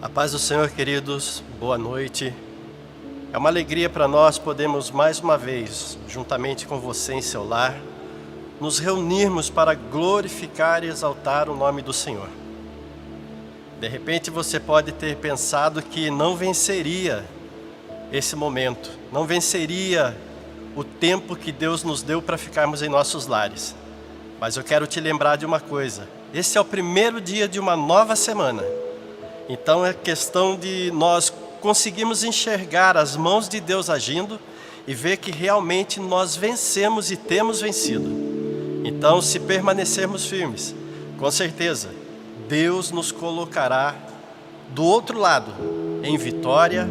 A paz do Senhor, queridos, boa noite. É uma alegria para nós podermos mais uma vez, juntamente com você em seu lar, nos reunirmos para glorificar e exaltar o nome do Senhor. De repente você pode ter pensado que não venceria esse momento, não venceria o tempo que Deus nos deu para ficarmos em nossos lares. Mas eu quero te lembrar de uma coisa: esse é o primeiro dia de uma nova semana. Então é questão de nós conseguirmos enxergar as mãos de Deus agindo e ver que realmente nós vencemos e temos vencido. Então, se permanecermos firmes, com certeza, Deus nos colocará do outro lado, em vitória,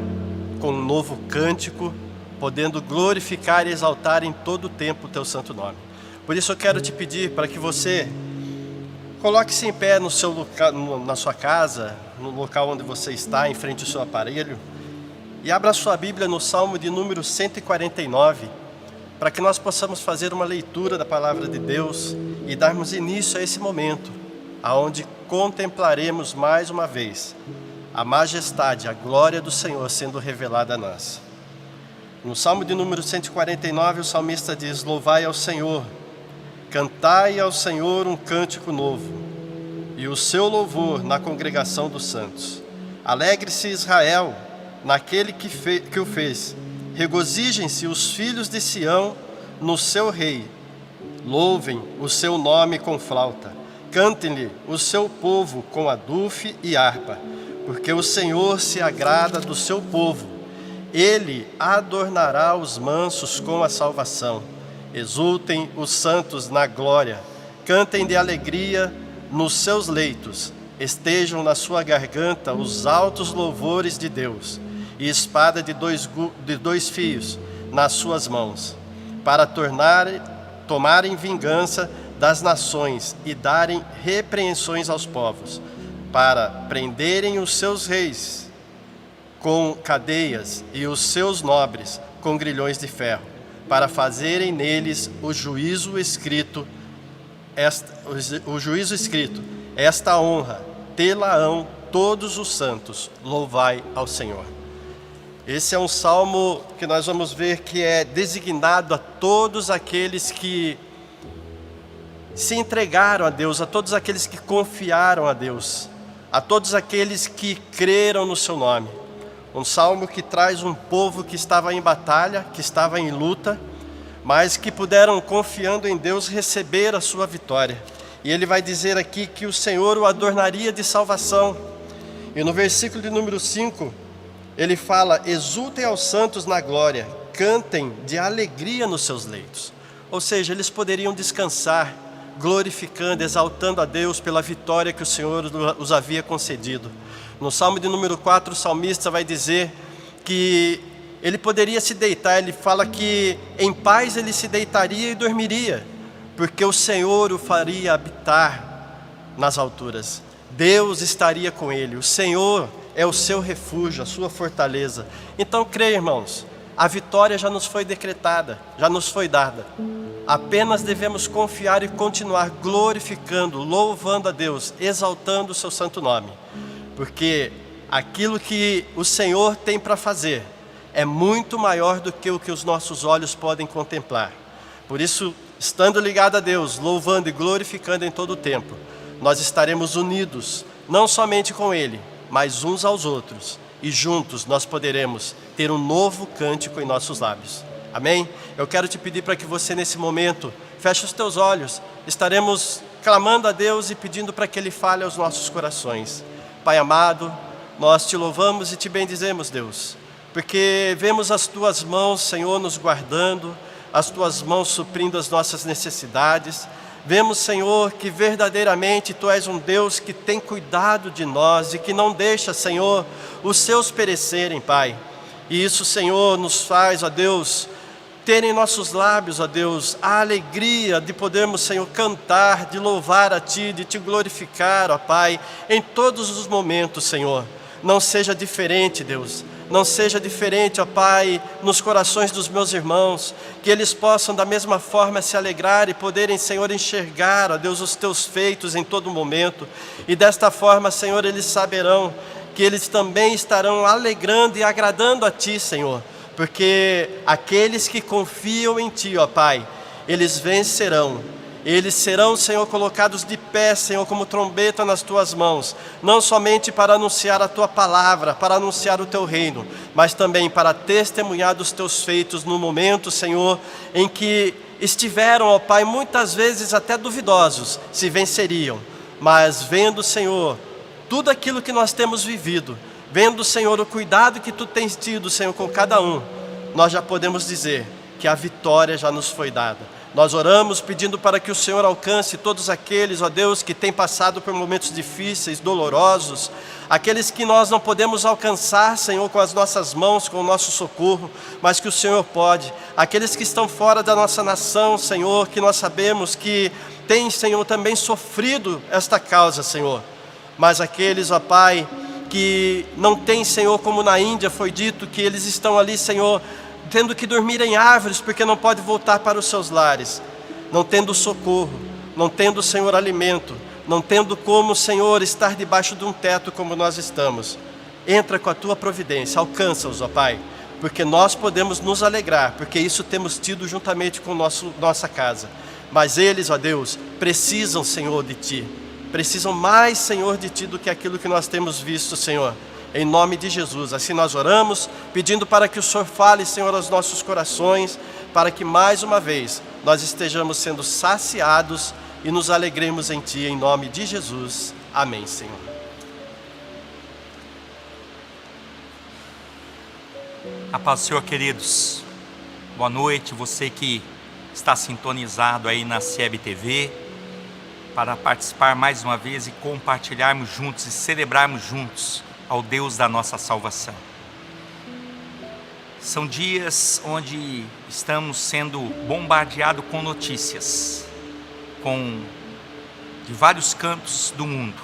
com um novo cântico, podendo glorificar e exaltar em todo o tempo o teu santo nome. Por isso eu quero te pedir para que você coloque-se em pé no seu local, na sua casa, no local onde você está, em frente ao seu aparelho, e abra a sua Bíblia no Salmo de número 149, para que nós possamos fazer uma leitura da Palavra de Deus e darmos início a esse momento, aonde contemplaremos mais uma vez a majestade, a glória do Senhor sendo revelada a nós. No Salmo de número 149, o salmista diz: louvai ao Senhor, cantai ao Senhor um cântico novo, e o seu louvor na congregação dos santos. Alegre-se Israel naquele que o fez. Regozijem-se os filhos de Sião no seu rei. Louvem o seu nome com flauta. Cantem-lhe o seu povo com adufe e harpa, porque o Senhor se agrada do seu povo. Ele adornará os mansos com a salvação. Exultem os santos na glória. Cantem de alegria nos seus leitos, estejam na sua garganta os altos louvores de Deus, e espada de dois fios nas suas mãos, para tomarem vingança das nações e darem repreensões aos povos, para prenderem os seus reis com cadeias e os seus nobres com grilhões de ferro, para fazerem neles o juízo escrito, esta honra tê-la-ão todos os santos, louvai ao Senhor. Esse é um salmo que nós vamos ver que é designado a todos aqueles que se entregaram a Deus, a todos aqueles que confiaram a Deus, a todos aqueles que creram no seu nome. Um salmo que traz um povo que estava em batalha, que estava em luta, mas que puderam, confiando em Deus, receber a sua vitória. E ele vai dizer aqui que o Senhor o adornaria de salvação. E no versículo de número 5, ele fala: exultem aos santos na glória, cantem de alegria nos seus leitos. Ou seja, eles poderiam descansar, glorificando, exaltando a Deus pela vitória que o Senhor os havia concedido. No Salmo de número 4, o salmista vai dizer que ele poderia se deitar, ele fala que em paz ele se deitaria e dormiria, porque o Senhor o faria habitar nas alturas. Deus estaria com ele, o Senhor é o seu refúgio, a sua fortaleza. Então creia, irmãos, a vitória já nos foi decretada, já nos foi dada. Apenas devemos confiar e continuar glorificando, louvando a Deus, exaltando o seu santo nome, porque aquilo que o Senhor tem para fazer é muito maior do que o que os nossos olhos podem contemplar. Por isso, estando ligado a Deus, louvando e glorificando em todo o tempo, nós estaremos unidos, não somente com Ele, mas uns aos outros, e juntos nós poderemos ter um novo cântico em nossos lábios. Amém? Eu quero te pedir para que você nesse momento feche os teus olhos. Estaremos clamando a Deus e pedindo para que Ele fale aos nossos corações. Pai amado, nós te louvamos e te bendizemos, Deus, porque vemos as Tuas mãos, Senhor, nos guardando, as Tuas mãos suprindo as nossas necessidades. Vemos, Senhor, que verdadeiramente Tu és um Deus que tem cuidado de nós e que não deixa, Senhor, os seus perecerem, Pai. E isso, Senhor, nos faz, ó Deus, ter em nossos lábios, ó Deus, a alegria de podermos, Senhor, cantar, de louvar a Ti, de Te glorificar, ó Pai, em todos os momentos, Senhor. Não seja diferente, Deus. Não seja diferente, ó Pai, nos corações dos meus irmãos, que eles possam da mesma forma se alegrar e poderem, Senhor, enxergar, ó Deus, os Teus feitos em todo momento. E desta forma, Senhor, eles saberão que eles também estarão alegrando e agradando a Ti, Senhor, porque aqueles que confiam em Ti, ó Pai, eles vencerão. Eles serão, Senhor, colocados de pé, Senhor, como trombeta nas Tuas mãos, não somente para anunciar a Tua palavra, para anunciar o Teu reino, mas também para testemunhar dos Teus feitos no momento, Senhor, em que estiveram, ó Pai, muitas vezes até duvidosos se venceriam, mas vendo, Senhor, tudo aquilo que nós temos vivido, vendo, Senhor, o cuidado que Tu tens tido, Senhor, com cada um, nós já podemos dizer que a vitória já nos foi dada. Nós oramos pedindo para que o Senhor alcance todos aqueles, ó Deus, que têm passado por momentos difíceis, dolorosos, aqueles que nós não podemos alcançar, Senhor, com as nossas mãos, com o nosso socorro, mas que o Senhor pode. Aqueles que estão fora da nossa nação, Senhor, que nós sabemos que têm, Senhor, também sofrido esta causa, Senhor. Mas aqueles, ó Pai, que não têm, Senhor, como na Índia foi dito, que eles estão ali, Senhor, tendo que dormir em árvores, porque não pode voltar para os seus lares, não tendo socorro, não tendo, Senhor, alimento, não tendo como, Senhor, estar debaixo de um teto como nós estamos. Entra com a Tua providência, alcança-os, ó Pai, porque nós podemos nos alegrar, porque isso temos tido juntamente com nossa casa. Mas eles, ó Deus, precisam, Senhor, de Ti, precisam mais, Senhor, de Ti do que aquilo que nós temos visto, Senhor. Em nome de Jesus, assim nós oramos, pedindo para que o Senhor fale, Senhor, aos nossos corações, para que mais uma vez nós estejamos sendo saciados e nos alegremos em Ti, em nome de Jesus. Amém, Senhor. A paz do Senhor, queridos. Boa noite, você que está sintonizado aí na SEB TV, para participar mais uma vez e compartilharmos juntos e celebrarmos juntos ao Deus da nossa salvação. São dias onde estamos sendo bombardeados com notícias, de vários cantos do mundo,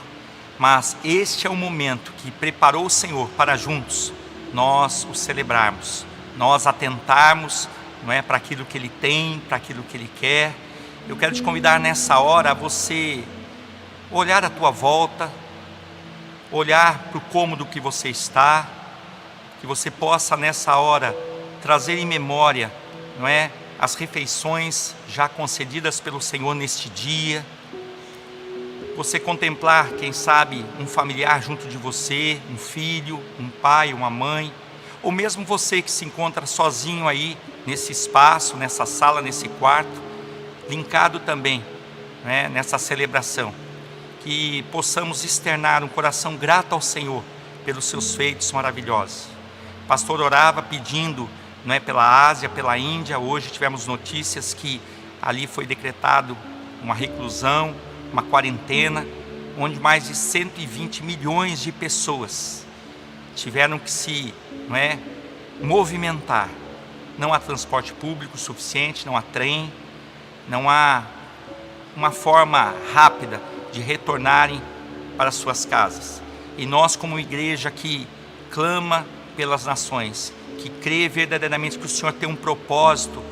mas este é o momento que preparou o Senhor para juntos nós o celebrarmos, nós atentarmos, não é, para aquilo que Ele tem, para aquilo que Ele quer. Eu quero te convidar nessa hora a você olhar à tua volta, olhar para o cômodo que você está, que você possa nessa hora trazer em memória, não é, as refeições já concedidas pelo Senhor neste dia. Você contemplar, quem sabe, um familiar junto de você, um filho, um pai, uma mãe, ou mesmo você que se encontra sozinho aí nesse espaço, nessa sala, nesse quarto, linkado também, né, nessa celebração. Que possamos externar um coração grato ao Senhor pelos seus feitos maravilhosos. O pastor orava pedindo, não é, pela Ásia, pela Índia. Hoje tivemos notícias que ali foi decretado uma reclusão, uma quarentena, onde mais de 120 milhões de pessoas tiveram que se, não é, movimentar. Não há transporte público suficiente, não há trem, não há uma forma rápida de retornarem para suas casas. E nós, como igreja que clama pelas nações, que crê verdadeiramente que o Senhor tem um propósito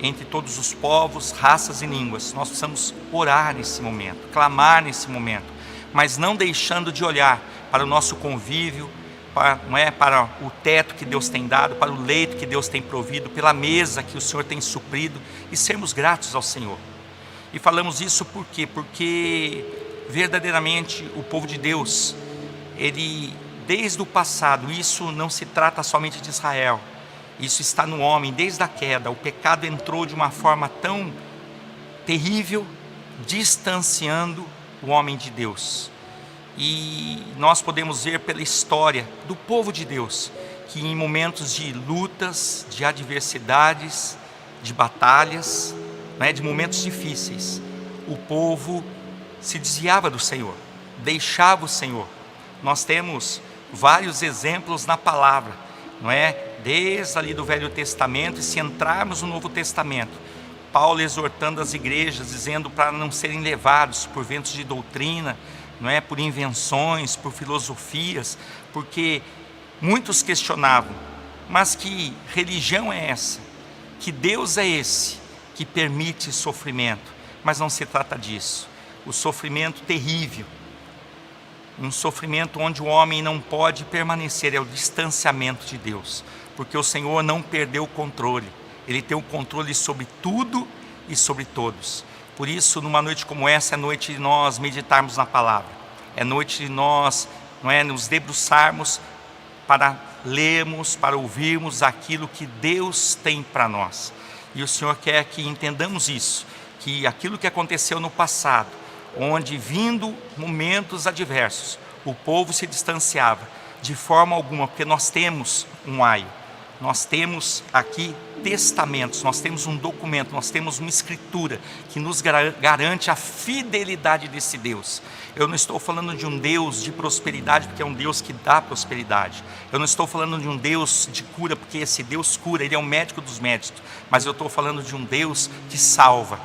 entre todos os povos, raças e línguas, nós precisamos orar nesse momento, clamar nesse momento, mas não deixando de olhar para o nosso convívio, para o teto que Deus tem dado, para o leito que Deus tem provido, pela mesa que o Senhor tem suprido, e sermos gratos ao Senhor. E falamos isso por quê? Porque verdadeiramente o povo de Deus, ele desde o passado, isso não se trata somente de Israel, isso está no homem desde a queda. O pecado entrou de uma forma tão terrível, distanciando o homem de Deus. E nós podemos ver pela história do povo de Deus, que em momentos de lutas, de adversidades, de batalhas, né, de momentos difíceis, o povo se desviava do Senhor, deixava o Senhor. Nós temos vários exemplos na palavra, não é? Desde ali do Velho Testamento, e se entrarmos no Novo Testamento, Paulo exortando as igrejas, dizendo para não serem levados por ventos de doutrina, não é? Por invenções, por filosofias, porque muitos questionavam, mas que religião é essa? Que Deus é esse que permite sofrimento? Mas não se trata disso. O sofrimento terrível um sofrimento onde o homem não pode permanecer, é o distanciamento de Deus, porque o Senhor não perdeu o controle, Ele tem o controle sobre tudo e sobre todos. Por isso, numa noite como essa, é noite de nós meditarmos na palavra, é noite de nós, nos debruçarmos para lermos, para ouvirmos aquilo que Deus tem para nós. E o Senhor quer que entendamos isso, que aquilo que aconteceu no passado, onde vindo momentos adversos, o povo se distanciava de forma alguma, porque nós temos um aio, nós temos aqui testamentos, nós temos um documento, nós temos uma escritura que nos garante a fidelidade desse Deus. Eu não estou falando de um Deus de prosperidade, porque é um Deus que dá prosperidade. Eu não estou falando de um Deus de cura, porque esse Deus cura, Ele é o médico dos médicos. Mas eu estou falando de um Deus que salva,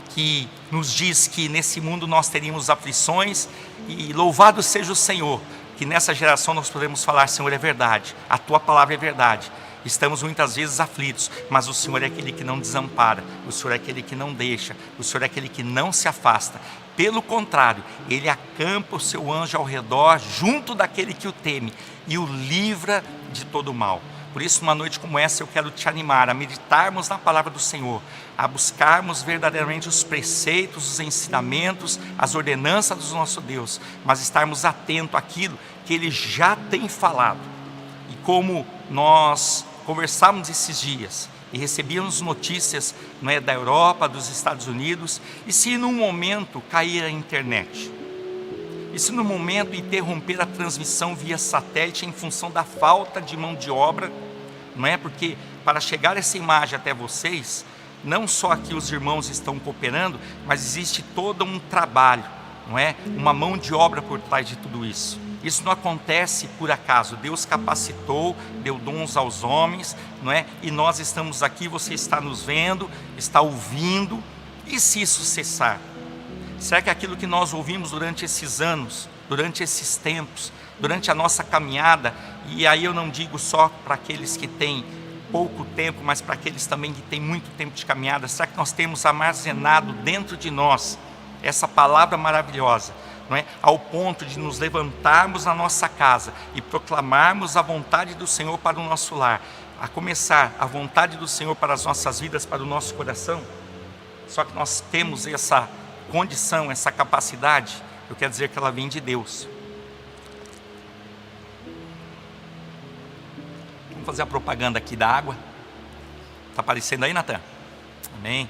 que nos diz que nesse mundo nós teríamos aflições, e louvado seja o Senhor, que nessa geração nós podemos falar: Senhor, é verdade, a Tua palavra é verdade. Estamos muitas vezes aflitos, mas o Senhor é aquele que não desampara, o Senhor é aquele que não deixa, o Senhor é aquele que não se afasta. Pelo contrário, Ele acampa o seu anjo ao redor, junto daquele que o teme, e o livra de todo o mal. Por isso, numa noite como essa, eu quero te animar a meditarmos na palavra do Senhor, a buscarmos verdadeiramente os preceitos, os ensinamentos, as ordenanças do nosso Deus, mas estarmos atentos àquilo que Ele já tem falado. E como nós conversávamos esses dias e recebíamos notícias da Europa, dos Estados Unidos, e se num momento cair a internet, e se no momento interromper a transmissão via satélite em função da falta de mão de obra, porque para chegar essa imagem até vocês, não só aqui os irmãos estão cooperando, mas existe todo um trabalho, uma mão de obra por trás de tudo isso. Isso não acontece por acaso. Deus capacitou, deu dons aos homens, e nós estamos aqui, você está nos vendo, está ouvindo. E se isso cessar? Será que aquilo que nós ouvimos durante esses anos, durante esses tempos, durante a nossa caminhada, e aí eu não digo só para aqueles que têm pouco tempo, mas para aqueles também que têm muito tempo de caminhada, será que nós temos armazenado dentro de nós essa palavra maravilhosa, ao ponto de nos levantarmos na nossa casa e proclamarmos a vontade do Senhor para o nosso lar, a começar a vontade do Senhor para as nossas vidas, para o nosso coração? Só que nós temos essa condição, essa capacidade, eu quero dizer que ela vem de Deus. Vamos fazer a propaganda aqui da água. Está aparecendo aí, Natan? Amém.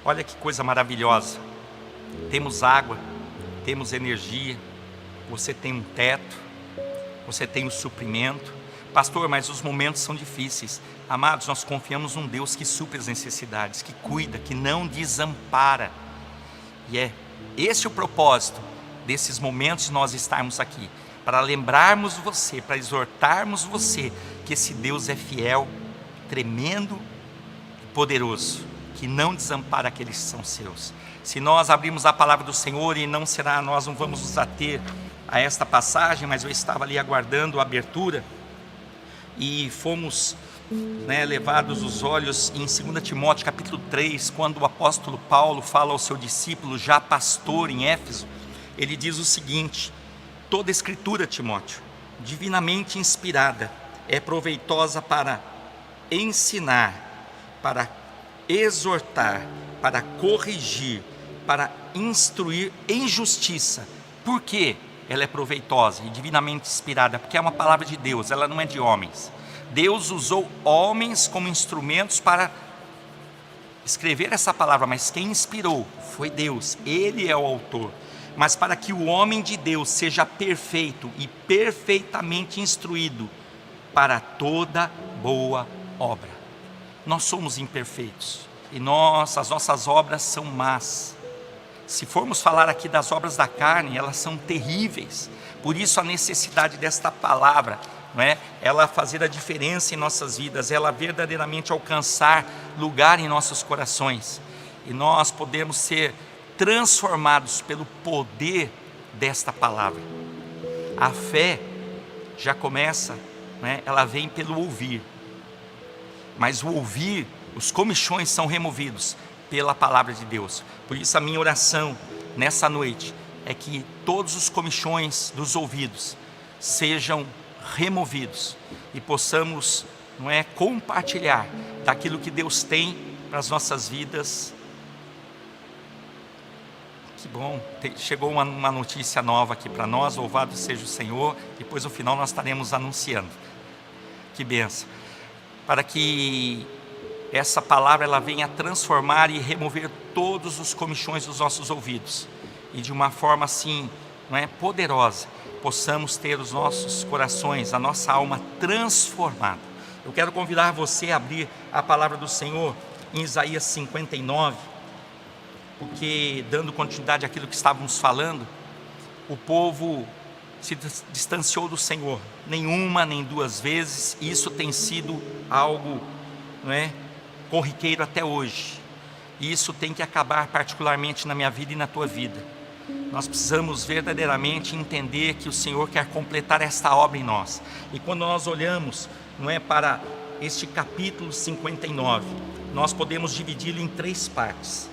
Olha que coisa maravilhosa. Temos água, temos energia, você tem um teto, você tem o suprimento. Pastor, mas os momentos são difíceis. Amados, nós confiamos num Deus que supre as necessidades, que cuida, que não desampara. E é esse o propósito desses momentos de nós estarmos aqui, para lembrarmos você, para exortarmos você, que esse Deus é fiel, tremendo e poderoso, que não desampara aqueles que são seus. Se nós abrirmos a palavra do Senhor, e nós não vamos nos ater a esta passagem, mas eu estava ali aguardando a abertura, e fomos levados os olhos em 2 Timóteo capítulo 3, quando o apóstolo Paulo fala ao seu discípulo, já pastor em Éfeso, ele diz o seguinte: toda escritura, Timóteo, divinamente inspirada, é proveitosa para ensinar, para exortar, para corrigir, para instruir em justiça. Por quê? Ela é proveitosa e divinamente inspirada, porque é uma palavra de Deus, ela não é de homens. Deus usou homens como instrumentos para escrever essa palavra, mas quem inspirou foi Deus, Ele é o autor. Mas para que o homem de Deus seja perfeito e perfeitamente instruído para toda boa obra. Nós somos imperfeitos e as nossas obras são más. Se formos falar aqui das obras da carne, elas são terríveis. Por isso a necessidade desta palavra, ela fazer a diferença em nossas vidas, ela verdadeiramente alcançar lugar em nossos corações, e nós podemos ser transformados pelo poder desta palavra. A fé já começa, ela vem pelo ouvir, mas o ouvir, os comichões são removidos pela palavra de Deus. Por isso a minha oração nessa noite é que todos os comichões dos ouvidos sejam removidos e possamos, não é, compartilhar daquilo que Deus tem para as nossas vidas. Que bom, chegou uma notícia nova aqui para nós, louvado seja o Senhor. Depois no final nós estaremos anunciando. Que bênção, para que essa palavra ela venha transformar e remover todos os comichões dos nossos ouvidos, e de uma forma assim, não é, poderosa, possamos ter os nossos corações, a nossa alma transformada. Eu quero convidar você a abrir a palavra do Senhor em Isaías 59, porque dando continuidade àquilo que estávamos falando, o povo se distanciou do Senhor, nenhuma nem duas vezes, e isso tem sido algo, não é, corriqueiro até hoje, e isso tem que acabar particularmente na minha vida e na tua vida. Nós precisamos verdadeiramente entender que o Senhor quer completar esta obra em nós, e quando nós olhamos, não é, para este capítulo 59, nós podemos dividi-lo em 3 partes,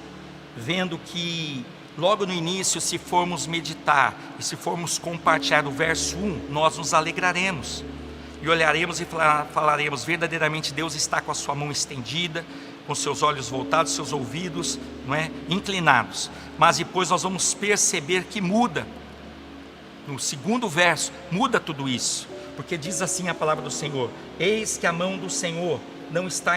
vendo que logo no início, se formos meditar e se formos compartilhar o verso 1, nós nos alegraremos e olharemos e falaremos: verdadeiramente Deus está com a sua mão estendida, com seus olhos voltados, seus ouvidos, não é, inclinados. Mas depois nós vamos perceber que muda. No segundo verso, muda tudo isso, porque diz assim a palavra do Senhor: eis que a mão do Senhor não está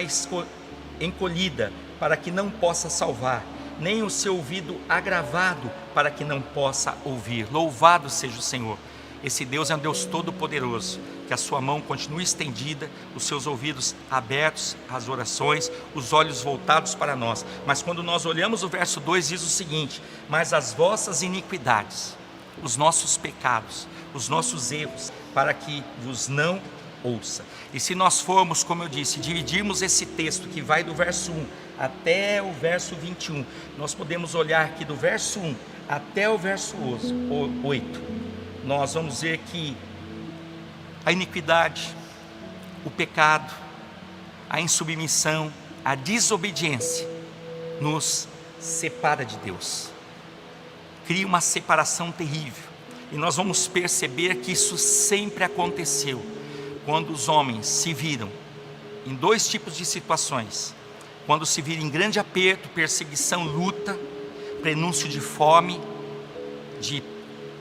encolhida para que não possa salvar, nem o seu ouvido agravado para que não possa ouvir. Louvado seja o Senhor. Esse Deus é um Deus todo-poderoso, que a sua mão continue estendida, os seus ouvidos abertos às orações, os olhos voltados para nós. Mas quando nós olhamos o verso 2, diz o seguinte: mas as vossas iniquidades, os nossos pecados, os nossos erros, para que vos não ouça. E se nós formos, como eu disse, dividirmos esse texto que vai do verso 1 até o verso 21, nós podemos olhar aqui do verso 1 até o verso 8, nós vamos ver que a iniquidade, o pecado, a insubmissão, a desobediência nos separa de Deus, cria uma separação terrível, e nós vamos perceber que isso sempre aconteceu quando os homens se viram em 2 tipos de situações: quando se viram em grande aperto, perseguição, luta, prenúncio de fome, de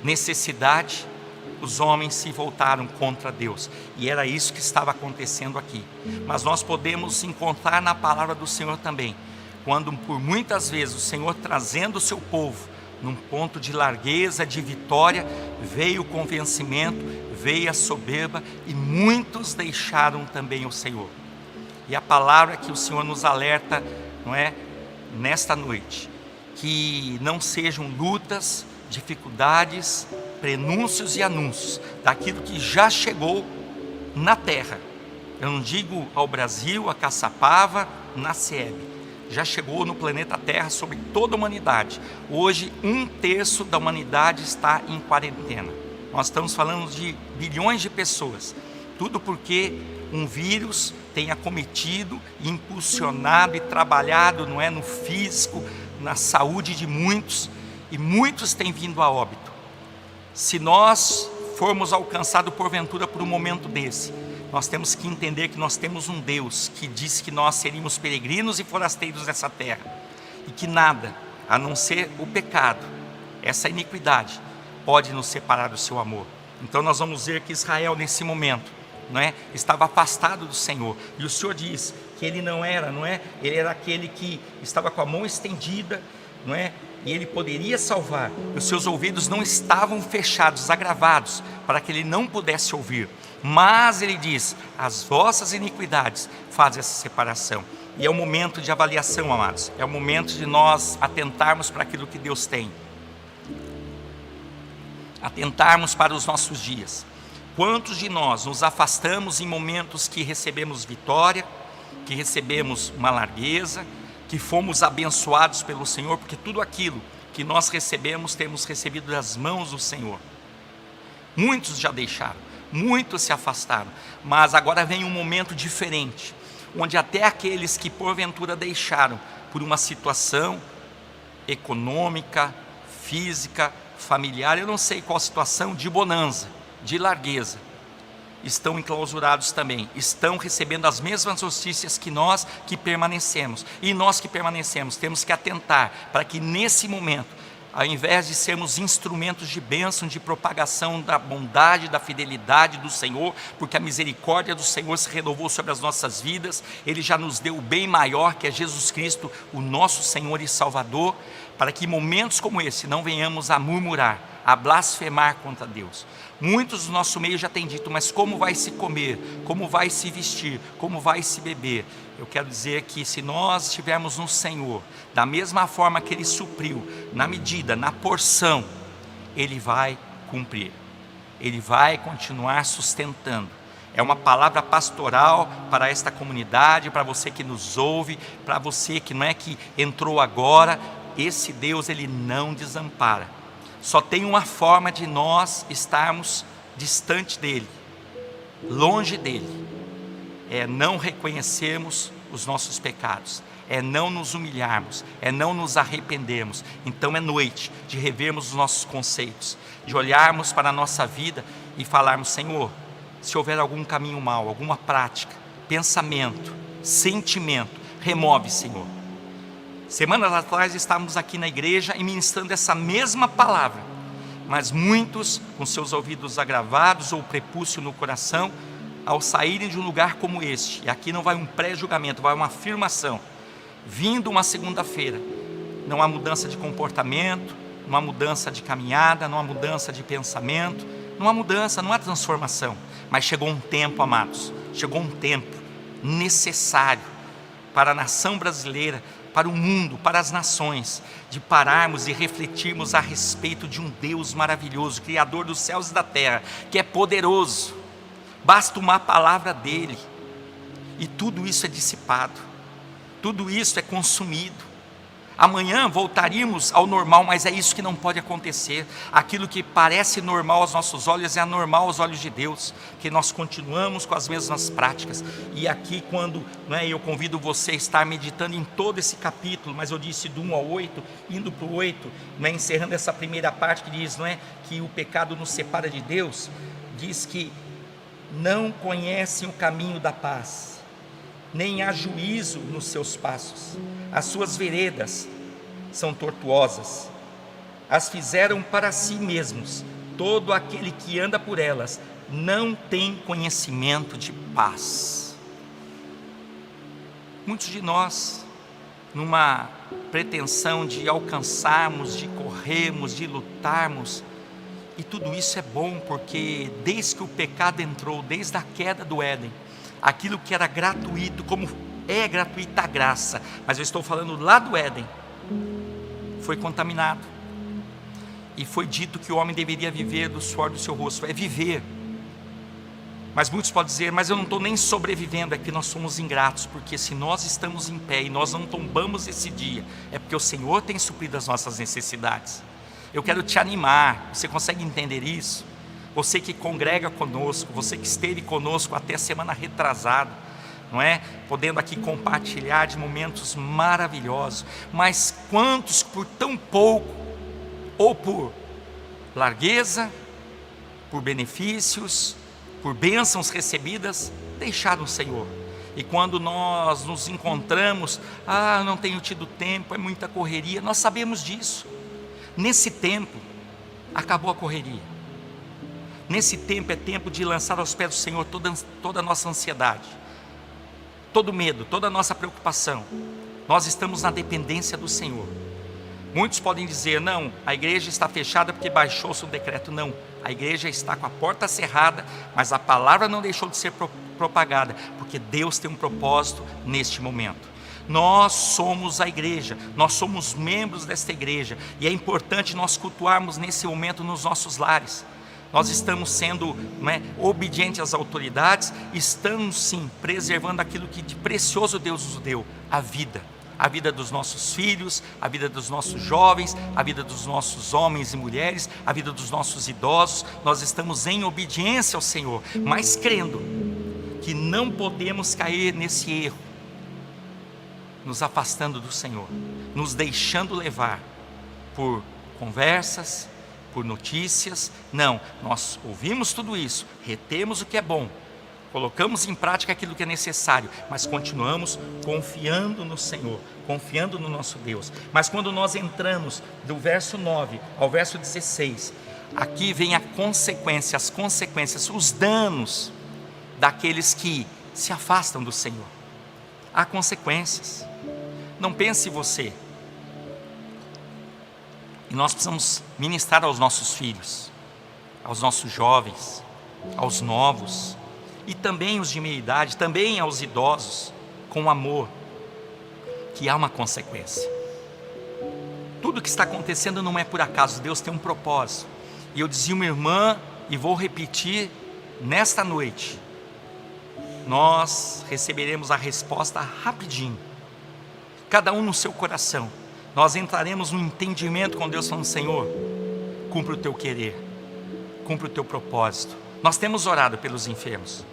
necessidade, os homens se voltaram contra Deus, e era isso que estava acontecendo aqui. Mas nós podemos encontrar na palavra do Senhor também, quando por muitas vezes o Senhor, trazendo o seu povo num ponto de largueza, de vitória, veio o convencimento, veio a soberba, e muitos deixaram também o Senhor. E a palavra que o Senhor nos alerta, não é, nesta noite, que não sejam lutas, dificuldades, prenúncios e anúncios daquilo que já chegou na terra. Eu não digo ao Brasil, a Caçapava, na SEB, já chegou no planeta Terra, sobre toda a humanidade. Hoje 1/3 da humanidade está em quarentena. Nós estamos falando de bilhões de pessoas, tudo porque um vírus tem acometido, impulsionado e trabalhado, não é, no físico, na saúde de muitos, e muitos têm vindo a óbito. Se nós formos alcançados porventura por um momento desse, nós temos que entender que nós temos um Deus que disse que nós seríamos peregrinos e forasteiros nessa terra, e que nada, a não ser o pecado, essa iniquidade, pode nos separar do seu amor. Então nós vamos ver que Israel nesse momento, não é, estava afastado do Senhor, e o Senhor diz que ele não era, não é, ele era aquele que estava com a mão estendida, não é, e ele poderia salvar, e os seus ouvidos não estavam fechados, agravados, para que ele não pudesse ouvir. Mas ele diz: as vossas iniquidades fazem essa separação. E é o momento de avaliação, amados, é o momento de nós atentarmos para aquilo que Deus tem, atentarmos para os nossos dias. Quantos de nós nos afastamos em momentos que recebemos vitória, que recebemos uma largueza, que fomos abençoados pelo Senhor, porque tudo aquilo que nós recebemos, temos recebido das mãos do Senhor. Muitos já deixaram, muitos se afastaram, mas agora vem um momento diferente, onde até aqueles que porventura deixaram por uma situação econômica, física, familiar, eu não sei qual situação, de bonança, de largueza, estão enclausurados também, estão recebendo as mesmas notícias que nós que permanecemos. E nós que permanecemos temos que atentar para que nesse momento, ao invés de sermos instrumentos de bênção, de propagação da bondade, da fidelidade do Senhor, porque a misericórdia do Senhor se renovou sobre as nossas vidas, Ele já nos deu o bem maior, que é Jesus Cristo, o nosso Senhor e Salvador, para que em momentos como esse não venhamos a murmurar, a blasfemar contra Deus. Muitos do nosso meio já têm dito, mas como vai se comer, como vai se vestir, como vai se beber? Eu quero dizer que se nós estivermos no Senhor, da mesma forma que Ele supriu, na medida, na porção, Ele vai cumprir, Ele vai continuar sustentando. É uma palavra pastoral para esta comunidade, para você que nos ouve, para você que não é que entrou agora. Esse Deus, Ele não desampara. Só tem uma forma de nós estarmos distante dEle, longe dEle, é não reconhecermos os nossos pecados, é não nos humilharmos, é não nos arrependermos. Então é noite de revermos os nossos conceitos, de olharmos para a nossa vida e falarmos: Senhor, se houver algum caminho mau, alguma prática, pensamento, sentimento, remove, Senhor. Semanas atrás estávamos aqui na igreja e ministrando essa mesma palavra, mas muitos com seus ouvidos agravados ou prepúcio no coração, ao saírem de um lugar como este, e aqui não vai um pré-julgamento, vai uma afirmação, vindo uma segunda-feira, não há mudança de comportamento, não há mudança de caminhada, não há mudança de pensamento, não há mudança, não há transformação, mas chegou um tempo, amados, chegou um tempo necessário para a nação brasileira, para o mundo, para as nações, de pararmos e refletirmos a respeito de um Deus maravilhoso, Criador dos céus e da terra, que é poderoso. Basta uma palavra dEle, e tudo isso é dissipado, tudo isso é consumido. Amanhã voltaríamos ao normal, mas é isso que não pode acontecer. Aquilo que parece normal aos nossos olhos é anormal aos olhos de Deus, que nós continuamos com as mesmas práticas. E aqui quando eu convido você a estar meditando em todo esse capítulo, mas eu disse do 1 ao 8, indo para o 8, encerrando essa primeira parte que diz que o pecado nos separa de Deus, diz que não conhecem o caminho da paz, nem há juízo nos seus passos, as suas veredas são tortuosas, as fizeram para si mesmos, todo aquele que anda por elas não tem conhecimento de paz. Muitos de nós, numa pretensão de alcançarmos, de corrermos, de lutarmos, e tudo isso é bom porque desde que o pecado entrou, desde a queda do Éden, aquilo que era gratuito, como é gratuita a graça, mas eu estou falando lá do Éden, foi contaminado, e foi dito que o homem deveria viver do suor do seu rosto, é viver, mas muitos podem dizer, mas eu não estou nem sobrevivendo, é que nós somos ingratos, porque se nós estamos em pé, e nós não tombamos esse dia, é porque o Senhor tem suprido as nossas necessidades. Eu quero te animar, você consegue entender isso? Você que congrega conosco, você que esteve conosco até a semana retrasada, não é? Podendo aqui compartilhar de momentos maravilhosos, mas quantos por tão pouco, ou por largueza, por benefícios, por bênçãos recebidas, deixaram o Senhor. E quando nós nos encontramos, não tenho tido tempo, é muita correria, nós sabemos disso. Nesse tempo, acabou a correria. Nesse tempo é tempo de lançar aos pés do Senhor toda a nossa ansiedade, todo medo, toda a nossa preocupação. Nós estamos na dependência do Senhor. Muitos podem dizer, não, a igreja está fechada porque baixou-se o decreto. Não, a igreja está com a porta cerrada, mas a palavra não deixou de ser propagada, porque Deus tem um propósito neste momento. Nós somos a igreja, nós somos membros desta igreja, e é importante nós cultuarmos nesse momento nos nossos lares. Nós estamos sendo obedientes às autoridades, estamos sim preservando aquilo que de precioso Deus nos deu, a vida dos nossos filhos, a vida dos nossos jovens, a vida dos nossos homens e mulheres, a vida dos nossos idosos. Nós estamos em obediência ao Senhor, mas crendo que não podemos cair nesse erro, nos afastando do Senhor, nos deixando levar por conversas, por notícias. Não, nós ouvimos tudo isso, retemos o que é bom, colocamos em prática aquilo que é necessário, mas continuamos confiando no Senhor, confiando no nosso Deus. Mas quando nós entramos do verso 9 ao verso 16, aqui vem as consequências, os danos daqueles que se afastam do Senhor. Há consequências. Não pense você. E nós precisamos ministrar aos nossos filhos, aos nossos jovens, aos novos, e também os de meia idade, também aos idosos, com amor, que há uma consequência. Tudo que está acontecendo não é por acaso, Deus tem um propósito. E eu dizia uma irmã, e vou repetir nesta noite, nós receberemos a resposta rapidinho, cada um no seu coração. Nós entraremos no entendimento com Deus, falando: Senhor, cumpre o teu querer, cumpre o teu propósito. Nós temos orado pelos enfermos,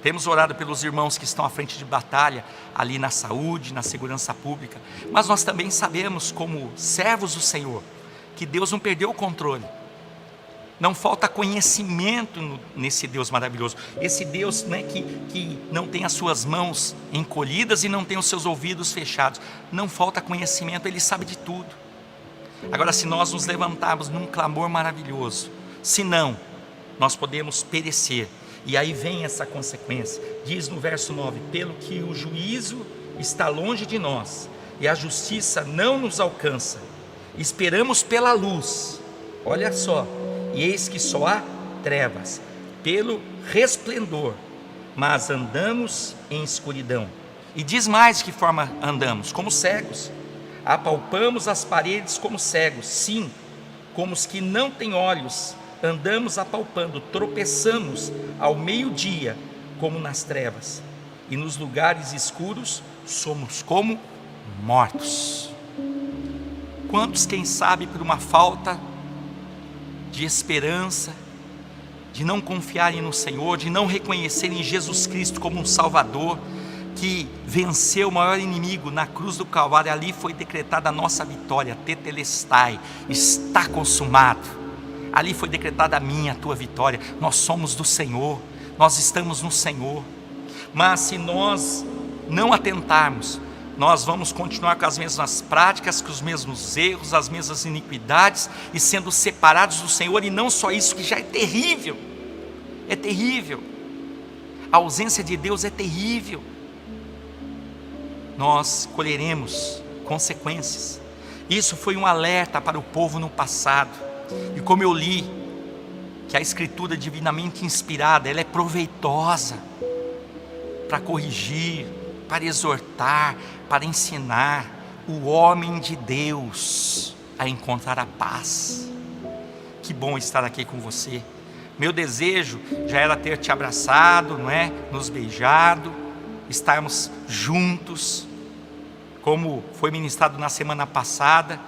temos orado pelos irmãos que estão à frente de batalha, ali na saúde, na segurança pública, mas nós também sabemos, como servos do Senhor, que Deus não perdeu o controle. Não falta conhecimento nesse Deus maravilhoso. Esse Deus, né, que não tem as suas mãos encolhidas e não tem os seus ouvidos fechados. Não falta conhecimento, Ele sabe de tudo. Agora, se nós nos levantarmos num clamor maravilhoso, senão nós podemos perecer. E aí vem essa consequência. Diz no verso 9: pelo que o juízo está longe de nós e a justiça não nos alcança, esperamos pela luz. Olha só. E eis que só há trevas, pelo resplendor, mas andamos em escuridão. E diz mais de que forma andamos: como cegos, apalpamos as paredes como cegos, sim, como os que não têm olhos, andamos apalpando, tropeçamos ao meio-dia, como nas trevas, e nos lugares escuros somos como mortos. Quantos, quem sabe, por uma falta de esperança, de não confiarem no Senhor, de não reconhecerem Jesus Cristo como um Salvador, que venceu o maior inimigo na cruz do Calvário, ali foi decretada a nossa vitória, tetelestai, está consumado, ali foi decretada a minha, a tua vitória. Nós somos do Senhor, nós estamos no Senhor, mas se nós não atentarmos, nós vamos continuar com as mesmas práticas, com os mesmos erros, as mesmas iniquidades, e sendo separados do Senhor. E não só isso, que já é terrível, a ausência de Deus é terrível. Nós colheremos consequências. Isso foi um alerta para o povo no passado, e como eu li, que a Escritura divinamente inspirada, ela é proveitosa para corrigir, para exortar, para ensinar o homem de Deus a encontrar a paz. Que bom estar aqui com você. Meu desejo já era ter te abraçado, não é? Nos beijado, estarmos juntos, como foi ministrado na semana passada.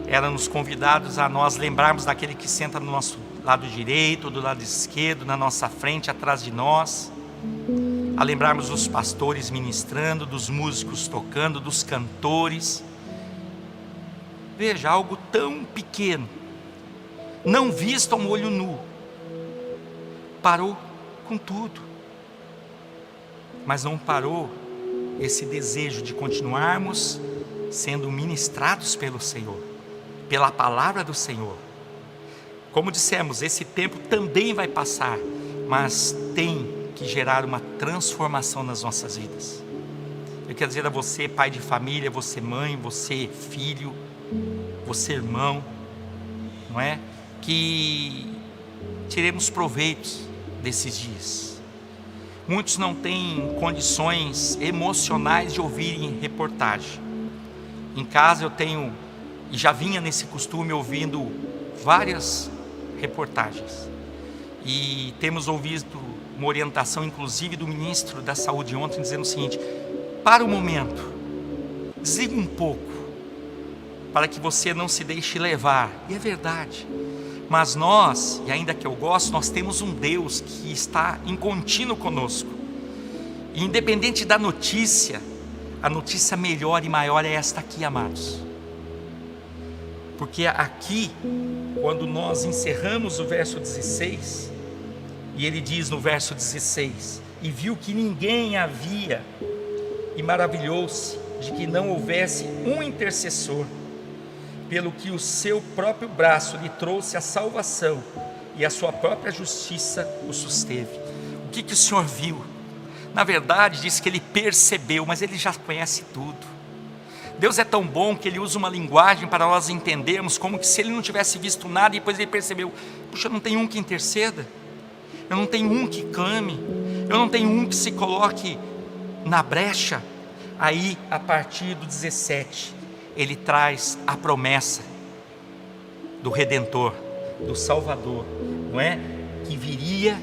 Éramos convidados a nós lembrarmos daquele que senta no nosso lado direito, do lado esquerdo, na nossa frente, atrás de nós, a lembrarmos dos pastores ministrando, dos músicos tocando, dos cantores. Veja, algo tão pequeno, não visto a um olho nu, parou com tudo. Mas não parou esse desejo de continuarmos sendo ministrados pelo Senhor, pela palavra do Senhor. Como dissemos, esse tempo também vai passar, mas tem que gerar uma transformação nas nossas vidas. Eu quero dizer a você, pai de família, você mãe, você filho, você irmão, não é? Que tiremos proveitos desses dias. Muitos não têm condições emocionais de ouvirem reportagem. Em casa eu tenho, e já vinha nesse costume, ouvindo várias reportagens. E temos ouvido uma orientação, inclusive, do ministro da Saúde ontem, dizendo o seguinte: para o momento, desliga um pouco, para que você não se deixe levar. E é verdade. Mas nós, e ainda que eu gosto, nós temos um Deus que está em contínuo conosco. E independente da notícia, a notícia melhor e maior é esta aqui, amados. Porque aqui, quando nós encerramos o verso 16, e ele diz no verso 16: e viu que ninguém havia, e maravilhou-se de que não houvesse um intercessor, pelo que o seu próprio braço lhe trouxe a salvação, e a sua própria justiça o susteve. O que o Senhor viu? Na verdade, diz que ele percebeu, mas ele já conhece tudo. Deus é tão bom que ele usa uma linguagem para nós entendermos, como que se ele não tivesse visto nada e depois ele percebeu: puxa, não tem um que interceda, eu não tenho um que clame, eu não tenho um que se coloque na brecha. Aí, a partir do 17, ele traz a promessa do Redentor, do Salvador, não é? Que viria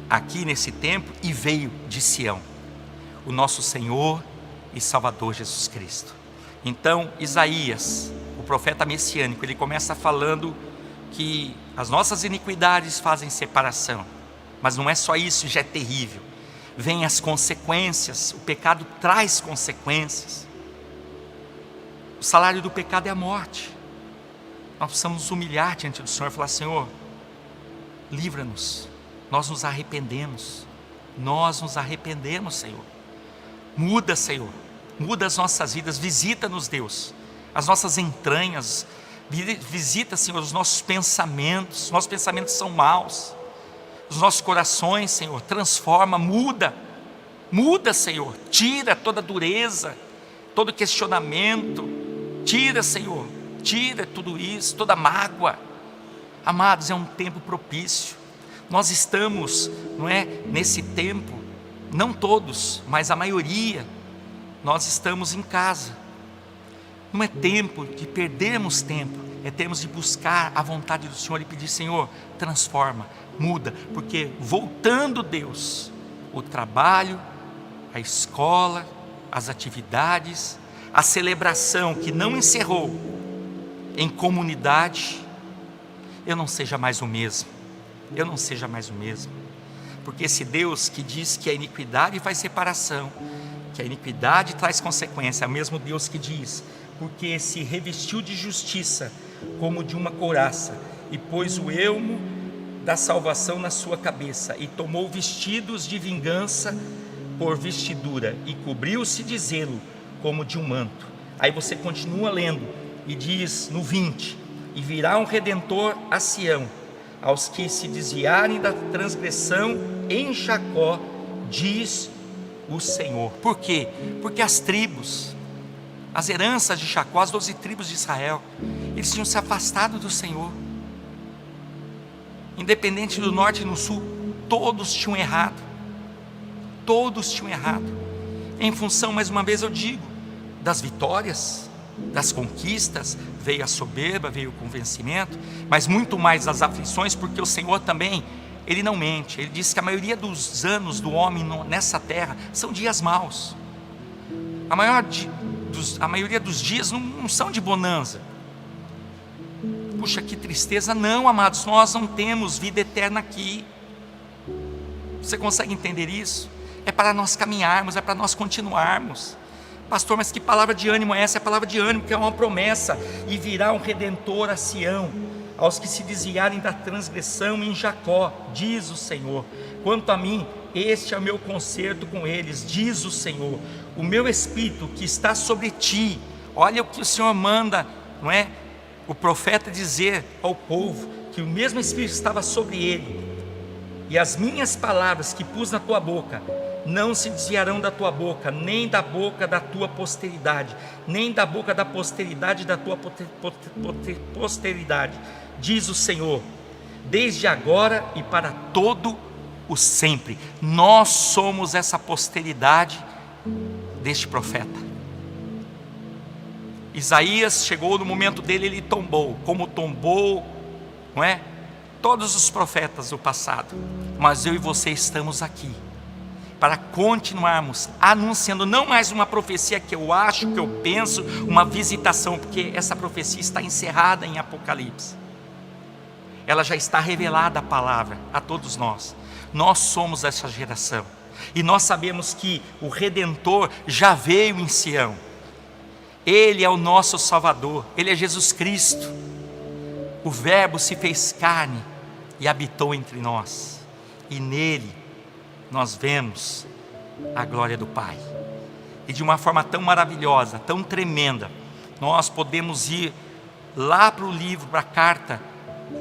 aqui nesse tempo e veio de Sião, o nosso Senhor e Salvador Jesus Cristo. Então, Isaías, o profeta messiânico, ele começa falando que as nossas iniquidades fazem separação, mas não é só isso, já é terrível. Vêm as consequências, o pecado traz consequências. O salário do pecado é a morte. Nós precisamos nos humilhar diante do Senhor e falar: Senhor, livra-nos, nós nos arrependemos, Senhor. Muda, Senhor, muda as nossas vidas, visita-nos, Deus, as nossas entranhas, visita, Senhor, os nossos pensamentos são maus, os nossos corações, Senhor, transforma, muda, Senhor, tira toda dureza, todo questionamento, tira, Senhor, tira tudo isso, toda mágoa. Amados, é um tempo propício, nós estamos, não é, nesse tempo, não todos, mas a maioria, nós estamos em casa. Não é tempo de perdermos tempo, é tempo de buscar a vontade do Senhor e pedir: Senhor, transforma, muda, porque voltando, Deus, o trabalho, a escola, as atividades, a celebração que não encerrou em comunidade, eu não seja mais o mesmo, porque esse Deus que diz que a iniquidade faz separação, que a iniquidade traz consequência, é o mesmo Deus que diz: porque se revestiu de justiça como de uma couraça, e pôs o elmo da salvação na sua cabeça, e tomou vestidos de vingança por vestidura, e cobriu-se de zelo como de um manto. Aí você continua lendo, e diz no 20: e virá um Redentor a Sião, aos que se desviarem da transgressão em Jacó, diz o Senhor. Por quê? Porque as tribos, as heranças de Jacó, as 12 tribos de Israel, eles tinham se afastado do Senhor. Independente do norte e do sul, todos tinham errado. Em função, mais uma vez eu digo, das vitórias, das conquistas, veio a soberba, veio o convencimento, mas muito mais das aflições, porque o Senhor também, Ele não mente. Ele diz que a maioria dos anos do homem nessa terra são dias maus. A maioria dos dias não são de bonança. Puxa, que tristeza. Não, amados, nós não temos vida eterna aqui. Você consegue entender isso? É para nós caminharmos, é para nós continuarmos. Pastor, mas que palavra de ânimo é essa? É palavra de ânimo, que é uma promessa. E virá um Redentor a Sião, aos que se desviarem da transgressão em Jacó, diz o Senhor. Quanto a mim, este é o meu concerto com eles, diz o Senhor. O meu Espírito que está sobre ti. Olha o que o Senhor manda, não é? O profeta dizer ao povo que o mesmo Espírito estava sobre ele. E as minhas palavras que pus na tua boca não se desviarão da tua boca, nem da boca da tua posteridade, nem da boca da posteridade da tua posteridade, diz o Senhor, desde agora e para todo o sempre. Nós somos essa posteridade deste profeta. Isaías chegou no momento dele, ele tombou, como tombou, não é? Todos os profetas do passado, mas eu e você estamos aqui para continuarmos anunciando, não mais uma profecia que eu acho, que eu penso, uma visitação, porque essa profecia está encerrada em Apocalipse, ela já está revelada a palavra a todos nós. Nós somos essa geração, e nós sabemos que o Redentor já veio em Sião. Ele é o nosso Salvador, Ele é Jesus Cristo. O Verbo se fez carne e habitou entre nós, e nele nós vemos a glória do Pai. E de uma forma tão maravilhosa, tão tremenda, nós podemos ir lá para o livro, para a carta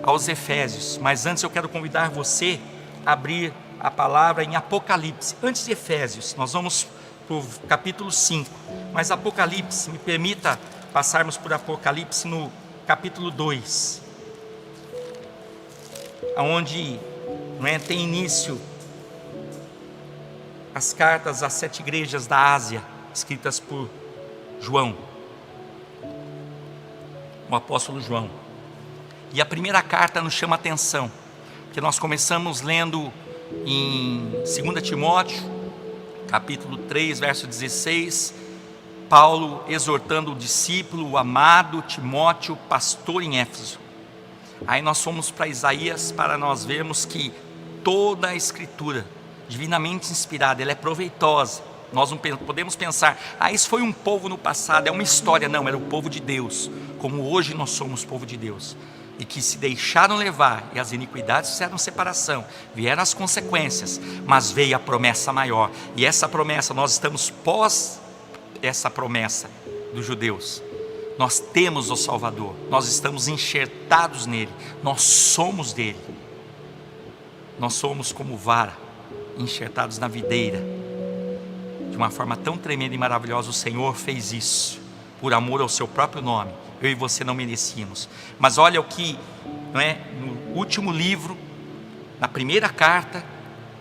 aos Efésios. Mas antes eu quero convidar você a abrir a palavra em Apocalipse. Antes de Efésios, nós vamos para o capítulo 5. Mas Apocalipse, me permita passarmos por Apocalipse no capítulo 2. Onde tem início as cartas às 7 igrejas da Ásia, escritas por João, o apóstolo João. E a primeira carta nos chama a atenção, porque nós começamos lendo em 2 Timóteo, capítulo 3, verso 16, Paulo exortando o discípulo, o amado Timóteo, pastor em Éfeso. Aí nós fomos para Isaías para nós vermos que toda a escritura, divinamente inspirada, ela é proveitosa. Nós não podemos pensar, isso foi um povo no passado, é uma história. Não, era o povo de Deus, como hoje nós somos povo de Deus, e que se deixaram levar, e as iniquidades fizeram separação, vieram as consequências, mas veio a promessa maior, e essa promessa, nós estamos pós essa promessa dos judeus. Nós temos o Salvador, nós estamos enxertados nele, nós somos dele, nós somos como vara, enxertados na videira. De uma forma tão tremenda e maravilhosa, o Senhor fez isso, por amor ao seu próprio nome. Eu e você não merecíamos, mas olha o que, no último livro, na primeira carta,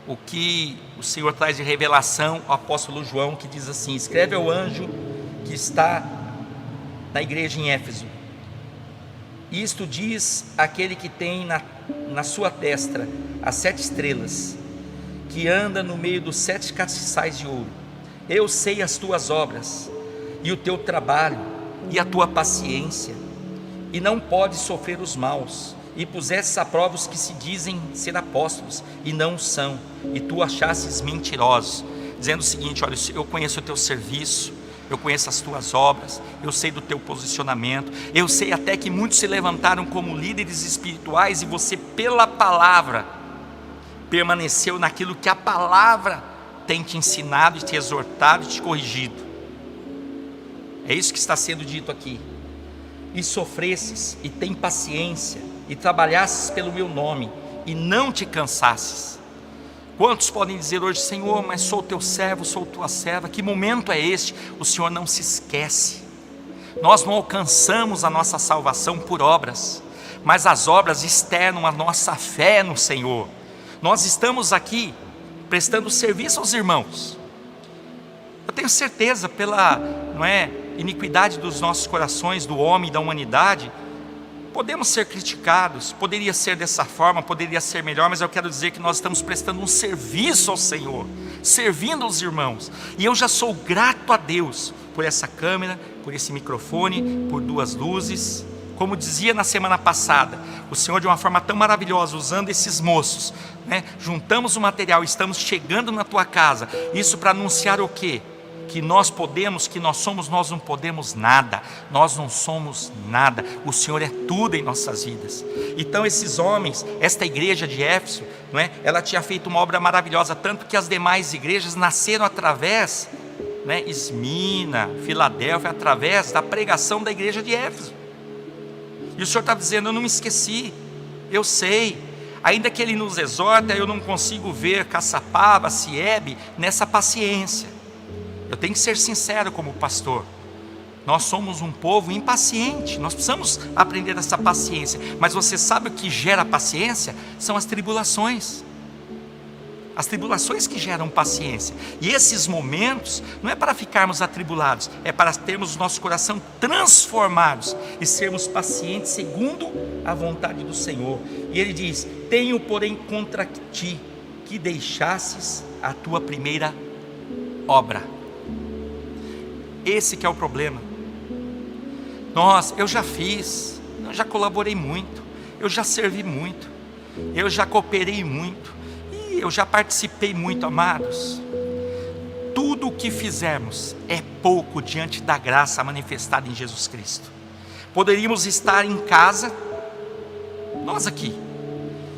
o que o Senhor traz de revelação ao apóstolo João, que diz assim: escreve ao anjo que está na igreja em Éfeso, isto diz aquele que tem na sua testa as 7 estrelas, que anda no meio dos 7 castiçais de ouro. Eu sei as tuas obras, e o teu trabalho, e a tua paciência, e não podes sofrer os maus, e pusestes à prova os que se dizem ser apóstolos, e não são, e tu achastes mentirosos, dizendo o seguinte: olha, eu conheço o teu serviço, eu conheço as tuas obras, eu sei do teu posicionamento, eu sei até que muitos se levantaram como líderes espirituais, e você pela palavra permaneceu naquilo que a palavra tem te ensinado, e te exortado e te corrigido. É isso que está sendo dito aqui. E sofresses, e tem paciência, e trabalhasses pelo meu nome, e não te cansasses. Quantos podem dizer hoje: Senhor, mas sou teu servo, sou tua serva? Que momento é este? O Senhor não se esquece. Nós não alcançamos a nossa salvação por obras, mas as obras externam a nossa fé no Senhor. Nós estamos aqui prestando serviço aos irmãos. Eu tenho certeza, pela iniquidade dos nossos corações, do homem e da humanidade, podemos ser criticados, poderia ser dessa forma, poderia ser melhor, mas eu quero dizer que nós estamos prestando um serviço ao Senhor, servindo aos irmãos, e eu já sou grato a Deus por essa câmera, por esse microfone, por 2 luzes. Como dizia na semana passada, o Senhor de uma forma tão maravilhosa, usando esses moços, juntamos o material, estamos chegando na tua casa, isso para anunciar o quê? Que nós podemos, que nós somos, nós não podemos nada, nós não somos nada, o Senhor é tudo em nossas vidas. Então esses homens, esta igreja de Éfeso, ela tinha feito uma obra maravilhosa, tanto que as demais igrejas nasceram através, Esmina, Filadélfia, através da pregação da igreja de Éfeso. E o Senhor está dizendo: eu não me esqueci, eu sei, ainda que Ele nos exorta, eu não consigo ver Caçapava, Siebe, nessa paciência. Eu tenho que ser sincero como pastor, nós somos um povo impaciente, nós precisamos aprender essa paciência, mas você sabe o que gera paciência? São as tribulações que geram paciência, e esses momentos não é para ficarmos atribulados, é para termos o nosso coração transformados, e sermos pacientes segundo a vontade do Senhor. E Ele diz: tenho porém contra ti, que deixasses a tua primeira obra. Esse que é o problema. Eu já fiz, eu já colaborei muito, eu já servi muito, eu já cooperei muito, e eu já participei muito, amados. tudo o que fizermos é pouco diante da graça manifestada em Jesus Cristo. Poderíamos estar em casa, nós aqui,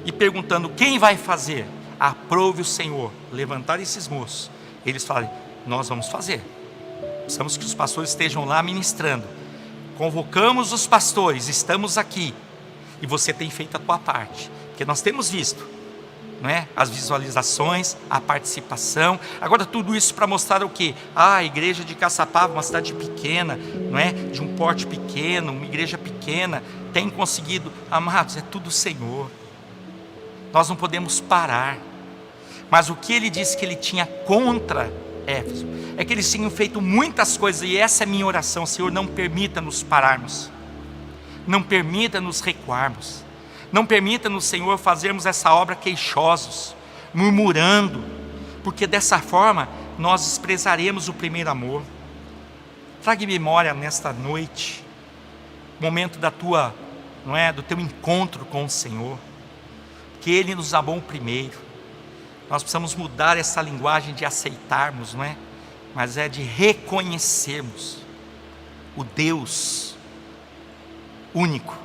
e perguntando: quem vai fazer? Aprove o Senhor levantar esses moços. Eles falam: nós vamos fazer. Precisamos que os pastores estejam lá ministrando. Convocamos os pastores, estamos aqui, e você tem feito a tua parte, porque nós temos visto, não é? As visualizações, a participação. Agora tudo isso para mostrar o quê? A igreja de Caçapava, uma cidade pequena, não é? De um porte pequeno, uma igreja pequena, tem conseguido. Amados, é tudo o Senhor. Nós não podemos parar. Mas o que ele disse que ele tinha contra Éfeso é que eles tinham feito muitas coisas, e essa é a minha oração: Senhor, não permita-nos pararmos, não permita-nos recuarmos, não permita-nos, Senhor, fazermos essa obra queixosos, murmurando, porque dessa forma nós desprezaremos o primeiro amor. Traga em memória nesta noite, momento da tua, não é, do teu encontro com o Senhor, que Ele nos amou primeiro. Nós precisamos mudar essa linguagem de aceitarmos, não é? Mas é de reconhecermos o Deus único,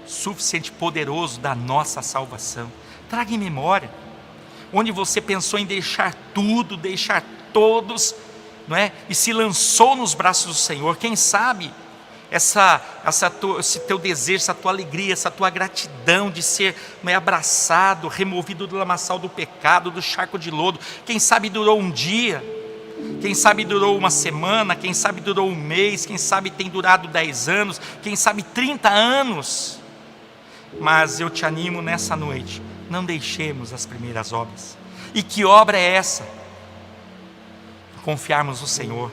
suficiente, poderoso da nossa salvação. Traga em memória onde você pensou em deixar tudo, deixar todos, não é? E se lançou nos braços do Senhor. Quem sabe esse teu desejo, essa tua alegria, essa tua gratidão de ser, não é, abraçado, removido do lamaçal do pecado, do charco de lodo, quem sabe durou um dia, quem sabe durou uma semana, quem sabe durou um mês, quem sabe tem durado 10 anos, quem sabe 30 anos, mas eu te animo nessa noite: não deixemos as primeiras obras. E que obra é essa? Confiarmos no Senhor,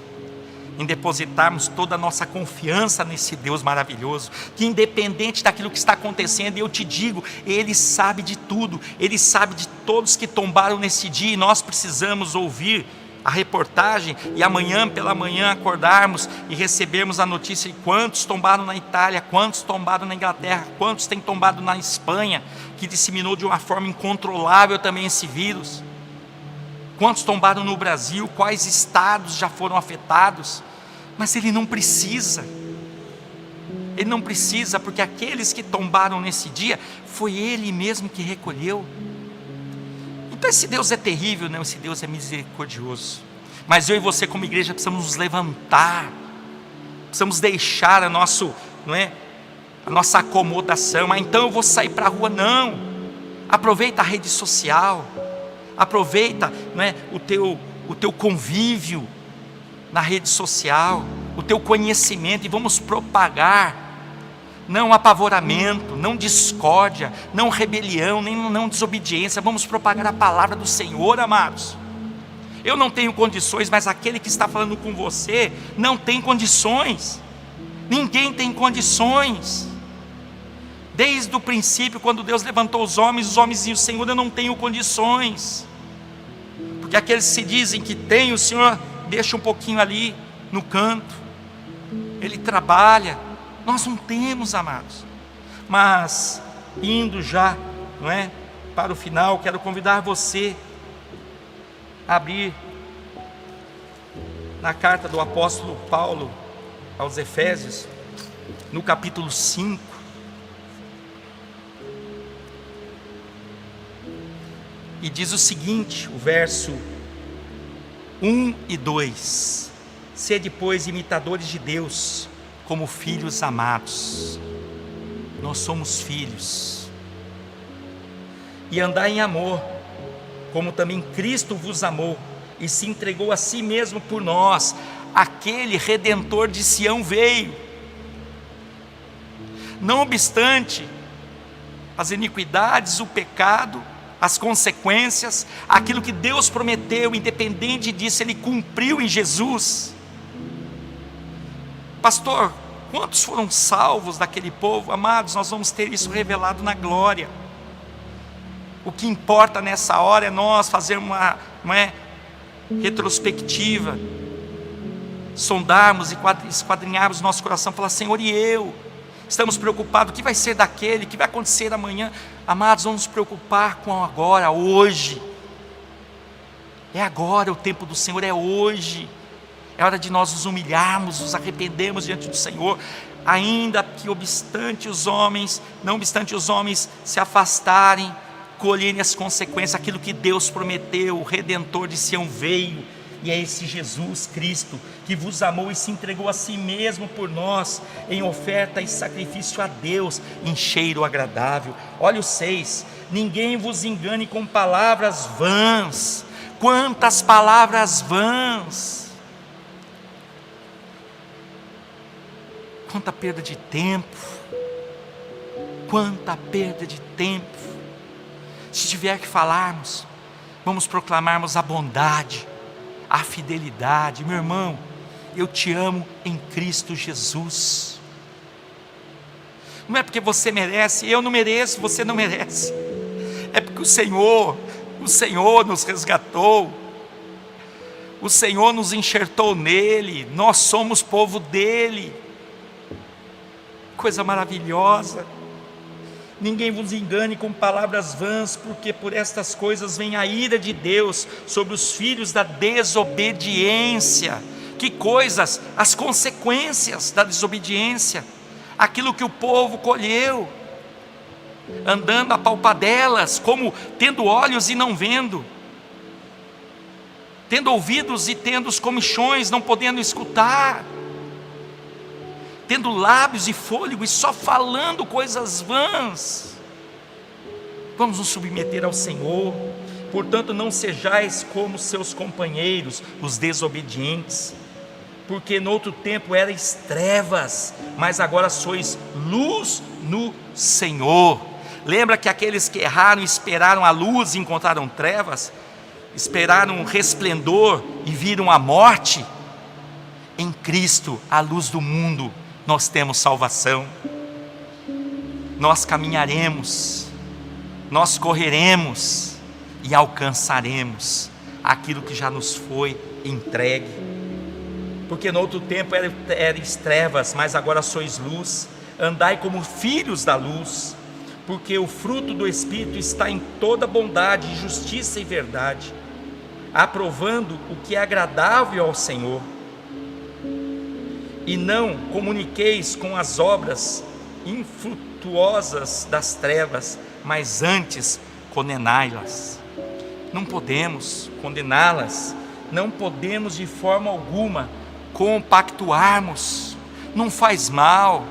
em depositarmos toda a nossa confiança nesse Deus maravilhoso, que independente daquilo que está acontecendo, eu te digo, Ele sabe de tudo, Ele sabe de todos que tombaram nesse dia, e nós precisamos ouvir a reportagem, e amanhã pela manhã acordarmos e recebermos a notícia de quantos tombaram na Itália, quantos tombaram na Inglaterra, quantos têm tombado na Espanha, que disseminou de uma forma incontrolável também esse vírus. Quantos tombaram no Brasil, quais estados já foram afetados, mas Ele não precisa, porque aqueles que tombaram nesse dia, foi Ele mesmo que recolheu. Então esse Deus é terrível, não? Esse Deus é misericordioso, mas eu e você como igreja precisamos nos levantar, precisamos deixar a nossa acomodação. Então eu vou sair para a rua? Não, aproveita a rede social, aproveita, não é, o teu convívio na rede social, o teu conhecimento, e vamos propagar, não apavoramento, não discórdia, não rebelião, nem não desobediência. Vamos propagar a palavra do Senhor, amados. Eu não tenho condições, mas aquele que está falando com você não tem condições. Ninguém tem condições. Desde o princípio, quando Deus levantou os homens diziam: Senhor, eu não tenho condições. Porque aqueles que se dizem que têm, o Senhor deixa um pouquinho ali no canto, Ele trabalha. Nós não temos, amados. Mas indo já, não é, para o final, quero convidar você a abrir na carta do apóstolo Paulo aos Efésios, no capítulo 5. E diz o seguinte, o verso 1 e 2: Sede, pois, imitadores de Deus, como filhos amados. Nós somos filhos. E andai em amor, como também Cristo vos amou, e se entregou a si mesmo por nós. Aquele Redentor de Sião veio. Não obstante as iniquidades, o pecado, as consequências, aquilo que Deus prometeu, independente disso, Ele cumpriu em Jesus. Pastor, quantos foram salvos daquele povo? Amados, nós vamos ter isso revelado na glória. O que importa nessa hora é nós fazer uma retrospectiva, sondarmos e esquadrinharmos nosso coração, falar: Senhor, e eu? Estamos preocupados, o que vai ser daquele, o que vai acontecer amanhã? Amados, vamos nos preocupar com agora, hoje. É agora, o tempo do Senhor é hoje. É hora de nós nos humilharmos, nos arrependermos diante do Senhor, ainda que não obstante os homens se afastarem, colherem as consequências, aquilo que Deus prometeu. O Redentor de Sião veio, e é esse Jesus Cristo que vos amou e se entregou a si mesmo por nós, em oferta e sacrifício a Deus, em cheiro agradável. Olha o 6, ninguém vos engane com palavras vãs. Quantas palavras vãs, quanta perda de tempo, quanta perda de tempo. Se tiver que falarmos, vamos proclamarmos a bondade, a fidelidade. Meu irmão, eu te amo em Cristo Jesus. Não é porque você merece, eu não mereço, você não merece. É porque o Senhor nos resgatou, o Senhor nos enxertou nele, nós somos povo dele. Coisa maravilhosa. Ninguém vos engane com palavras vãs, porque por estas coisas vem a ira de Deus sobre os filhos da desobediência. Que coisas? As consequências da desobediência, aquilo que o povo colheu, andando a palpadelas, como tendo olhos e não vendo, tendo ouvidos e tendo os comichões, não podendo escutar, tendo lábios e fôlego e só falando coisas vãs. Vamos nos submeter ao Senhor. Portanto, não sejais como seus companheiros, os desobedientes, porque no outro tempo erais trevas, mas agora sois luz no Senhor. Lembra que aqueles que erraram esperaram a luz e encontraram trevas? Esperaram um resplendor e viram a morte? Em Cristo, a luz do mundo, nós temos salvação. Nós caminharemos, nós correremos e alcançaremos aquilo que já nos foi entregue. Porque no outro tempo erais trevas, mas agora sois luz. Andai como filhos da luz, porque o fruto do Espírito está em toda bondade, justiça e verdade, aprovando o que é agradável ao Senhor. E não comuniqueis com as obras infrutuosas das trevas, mas antes condenai-las. Não podemos condená-las, não podemos de forma alguma compactuarmos. Não faz mal.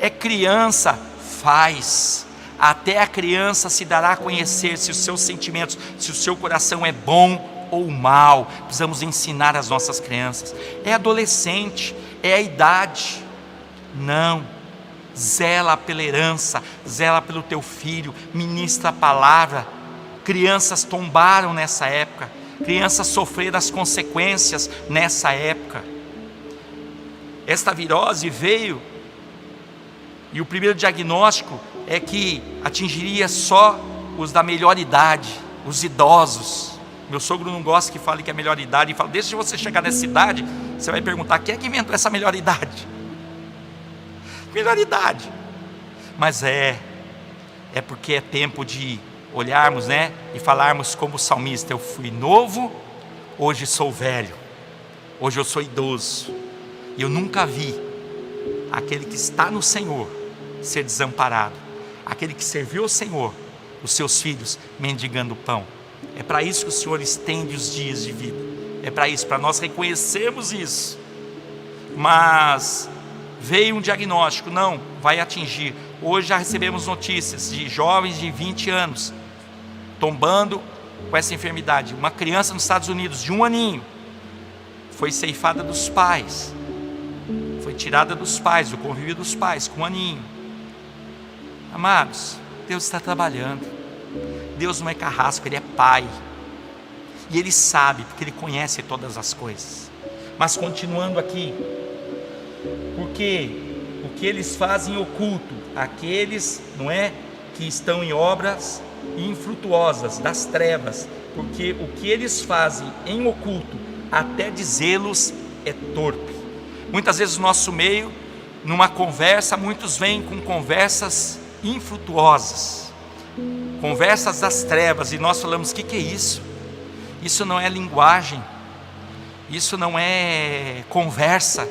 É criança, faz. Até a criança se dará a conhecer se os seus sentimentos, se o seu coração é bom ou mal. Precisamos ensinar as nossas crianças. É adolescente, é a idade. Não, zela pela herança, zela pelo teu filho, ministra a palavra. Crianças tombaram nessa época, crianças sofreram as consequências nessa época. Esta virose veio, e o primeiro diagnóstico é que atingiria só os da melhor idade, os idosos. Meu sogro não gosta que fale que é melhor idade, e fala, deixa você chegar nessa idade, você vai perguntar, quem é que inventou essa melhor idade? Melhor idade. Mas é porque é tempo de olharmos, e falarmos como o salmista, eu fui novo, hoje sou velho, hoje eu sou idoso, e eu nunca vi aquele que está no Senhor ser desamparado, aquele que serviu ao Senhor, os seus filhos mendigando pão. É para isso que o Senhor estende os dias de vida, é para isso, para nós reconhecermos isso. Mas veio um diagnóstico, não, vai atingir. Hoje já recebemos notícias de jovens de 20 anos tombando com essa enfermidade. Uma criança nos Estados Unidos de 1 aninho foi ceifada dos pais, foi tirada dos pais, do convívio dos pais, com 1 aninho. Amados, Deus está trabalhando. Deus não é carrasco, Ele é Pai, e Ele sabe, porque Ele conhece todas as coisas. Mas continuando aqui, porque o que eles fazem oculto, aqueles, que estão em obras infrutuosas das trevas, porque o que eles fazem em oculto, até dizê-los é torpe. Muitas vezes no nosso meio, numa conversa, muitos vêm com conversas infrutuosas, conversas das trevas, e nós falamos, o que é isso? isso não é linguagem, isso não é conversa,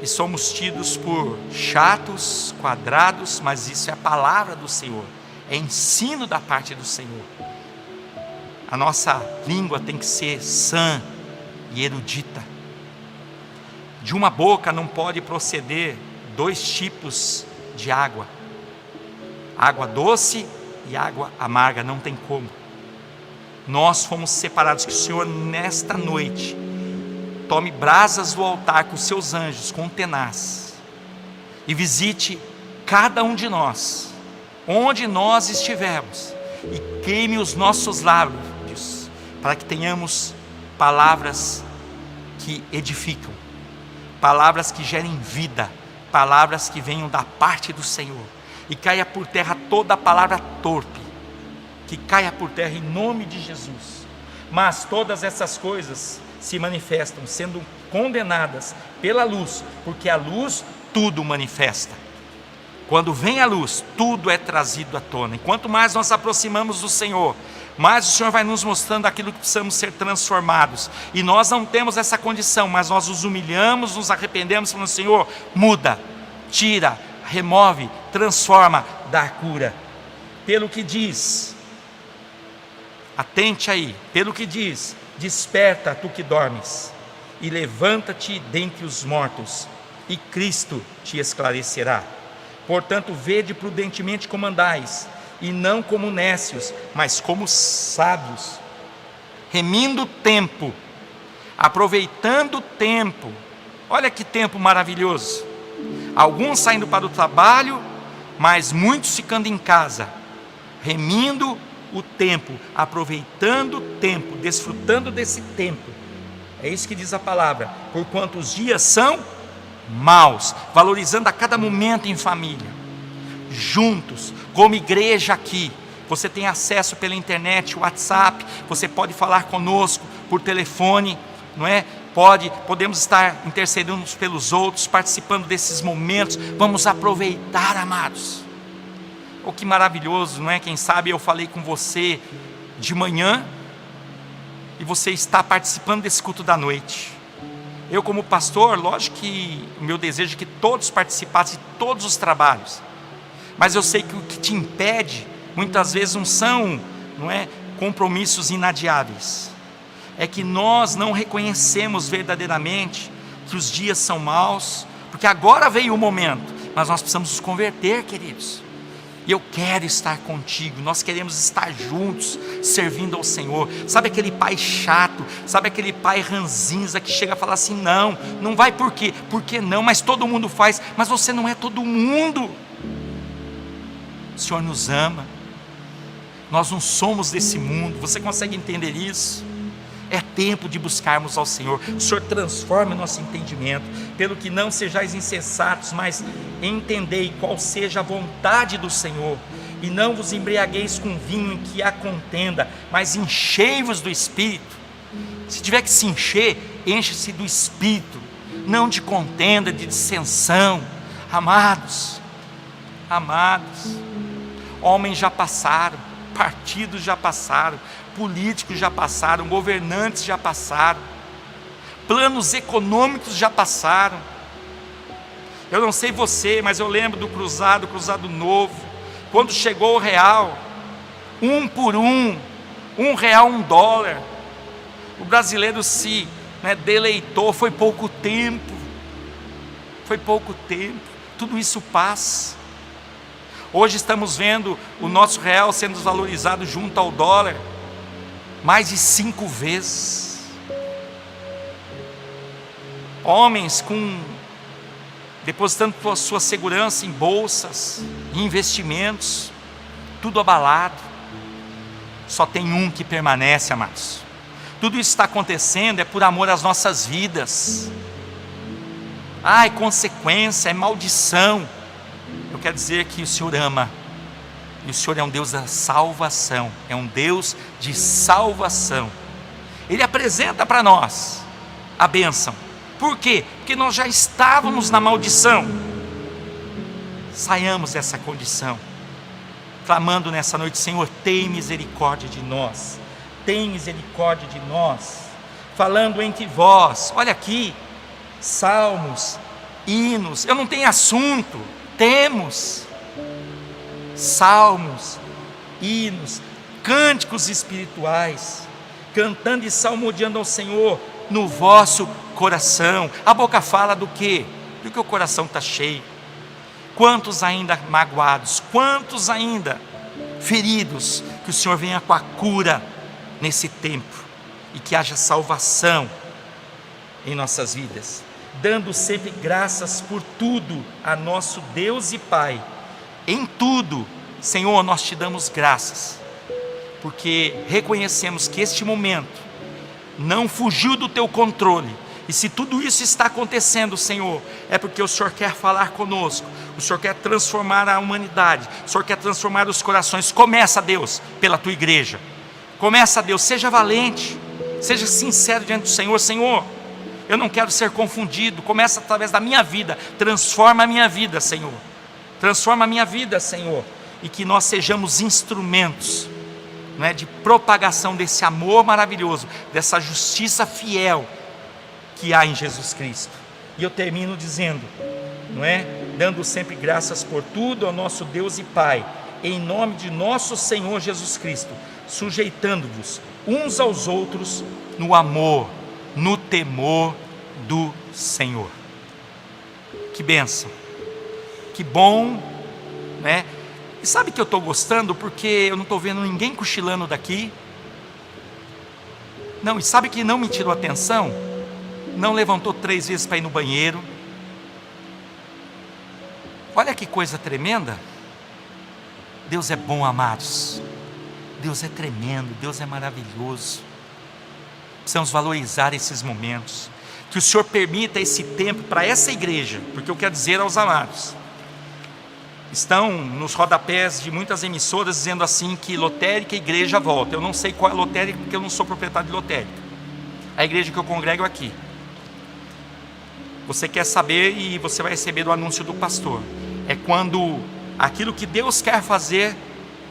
e somos tidos por chatos, quadrados, mas isso é a palavra do Senhor, é ensino da parte do Senhor. A nossa língua tem que ser sã e erudita. De uma boca não pode proceder 2 tipos de água: água doce e água amarga, não tem como. Nós fomos separados. Que o Senhor nesta noite tome brasas do altar com seus anjos, com tenaz, e visite cada um de nós, onde nós estivermos, e queime os nossos lábios, para que tenhamos palavras que edificam, palavras que gerem vida, palavras que venham da parte do Senhor, e caia por terra toda palavra torpe, que caia por terra em nome de Jesus. Mas todas essas coisas se manifestam sendo condenadas pela luz, porque a luz tudo manifesta. Quando vem a luz, tudo é trazido à tona, e quanto mais nós aproximamos do Senhor, mais o Senhor vai nos mostrando aquilo que precisamos ser transformados, e nós não temos essa condição, mas nós nos humilhamos, nos arrependemos, falando: Senhor, muda, tira, remove, transforma, dá cura. Pelo que diz, atente aí, pelo que diz: desperta tu que dormes, e levanta-te dentre os mortos, e Cristo te esclarecerá. Portanto, vede prudentemente como andais, e não como nécios, mas como sábios, remindo o tempo, aproveitando o tempo. Olha que tempo maravilhoso. Alguns saindo para o trabalho, mas muitos ficando em casa, remindo o tempo, aproveitando o tempo, desfrutando desse tempo. É isso que diz a palavra: porquanto os dias são maus, valorizando a cada momento em família, juntos, como igreja aqui. Você tem acesso pela internet, WhatsApp, você pode falar conosco por telefone, não é? Podemos estar intercedendo uns pelos outros, participando desses momentos. Vamos aproveitar, amados. Oh, que maravilhoso, não é? Quem sabe eu falei com você de manhã e você está participando desse culto da noite. Eu, como pastor, lógico que o meu desejo é que todos participassem de todos os trabalhos, mas eu sei que o que te impede muitas vezes não é compromissos inadiáveis, é que nós não reconhecemos verdadeiramente que os dias são maus, porque agora veio o momento, mas nós precisamos nos converter, queridos. E eu quero estar contigo, nós queremos estar juntos, servindo ao Senhor. Sabe aquele pai chato, sabe aquele pai ranzinza que chega a falar assim: não vai por quê? Por que não? Mas todo mundo faz. Mas você não é todo mundo. O Senhor nos ama, nós não somos desse mundo. Você consegue entender isso? É tempo de buscarmos ao Senhor. O Senhor transforma o nosso entendimento. Pelo que não sejais insensatos, mas entendei qual seja a vontade do Senhor. E não vos embriagueis com vinho em que há contenda, mas enchei-vos do Espírito. Se tiver que se encher, enche-se do Espírito, não de contenda, de dissensão. Amados, homens já passaram, partidos já passaram, políticos já passaram, governantes já passaram, planos econômicos já passaram. Eu não sei você, mas eu lembro do cruzado novo, quando chegou o real, 1 por 1, R$1, $1, o brasileiro se deleitou. Foi pouco tempo, tudo isso passa. Hoje estamos vendo o nosso real sendo desvalorizado junto ao dólar mais de 5 vezes. Homens depositando sua segurança em bolsas, em investimentos, tudo abalado. Só tem um que permanece, amados. Tudo isso está acontecendo é por amor às nossas vidas. É consequência, é maldição. Eu quero dizer que o Senhor ama, e o Senhor é um Deus da salvação, é um Deus de salvação. Ele apresenta para nós a bênção. Por quê? Porque nós já estávamos na maldição. Saiamos dessa condição, clamando nessa noite: Senhor, tem misericórdia de nós, tem misericórdia de nós. Falando entre vós, olha aqui, salmos, hinos, eu não tenho assunto, temos salmos, hinos, cânticos espirituais, cantando e salmodiando ao Senhor no vosso coração. A boca fala do quê? Do que o coração está cheio. Quantos ainda magoados, quantos ainda feridos, que o Senhor venha com a cura nesse tempo, e que haja salvação em nossas vidas, dando sempre graças por tudo a nosso Deus e Pai. Em tudo, Senhor, nós te damos graças, porque reconhecemos que este momento não fugiu do teu controle, e se tudo isso está acontecendo, Senhor, é porque o Senhor quer falar conosco, o Senhor quer transformar a humanidade, o Senhor quer transformar os corações. Começa, Deus, pela tua igreja, começa, Deus, seja valente, seja sincero diante do Senhor. Senhor, eu não quero ser confundido, começa através da minha vida, transforma a minha vida, Senhor, transforma a minha vida, Senhor, e que nós sejamos instrumentos, não é, de propagação desse amor maravilhoso, dessa justiça fiel que há em Jesus Cristo. E eu termino dizendo, não é, dando sempre graças por tudo ao nosso Deus e Pai, em nome de nosso Senhor Jesus Cristo, sujeitando-vos uns aos outros no amor, no temor do Senhor. Que bênção, que bom, né? E sabe que eu estou gostando, porque eu não estou vendo ninguém cochilando daqui. Não, e sabe que não me tirou atenção? Não levantou 3 vezes para ir no banheiro. Olha que coisa tremenda. Deus é bom, amados. Deus é tremendo, Deus é maravilhoso. Precisamos valorizar esses momentos. Que o Senhor permita esse tempo para essa igreja, porque eu quero dizer aos amados, estão nos rodapés de muitas emissoras dizendo assim que lotérica, igreja volta. Eu não sei qual é a lotérica, porque eu não sou proprietário de lotérica. A igreja que eu congrego é aqui. Você quer saber e você vai receber o anúncio do pastor. É quando aquilo que Deus quer fazer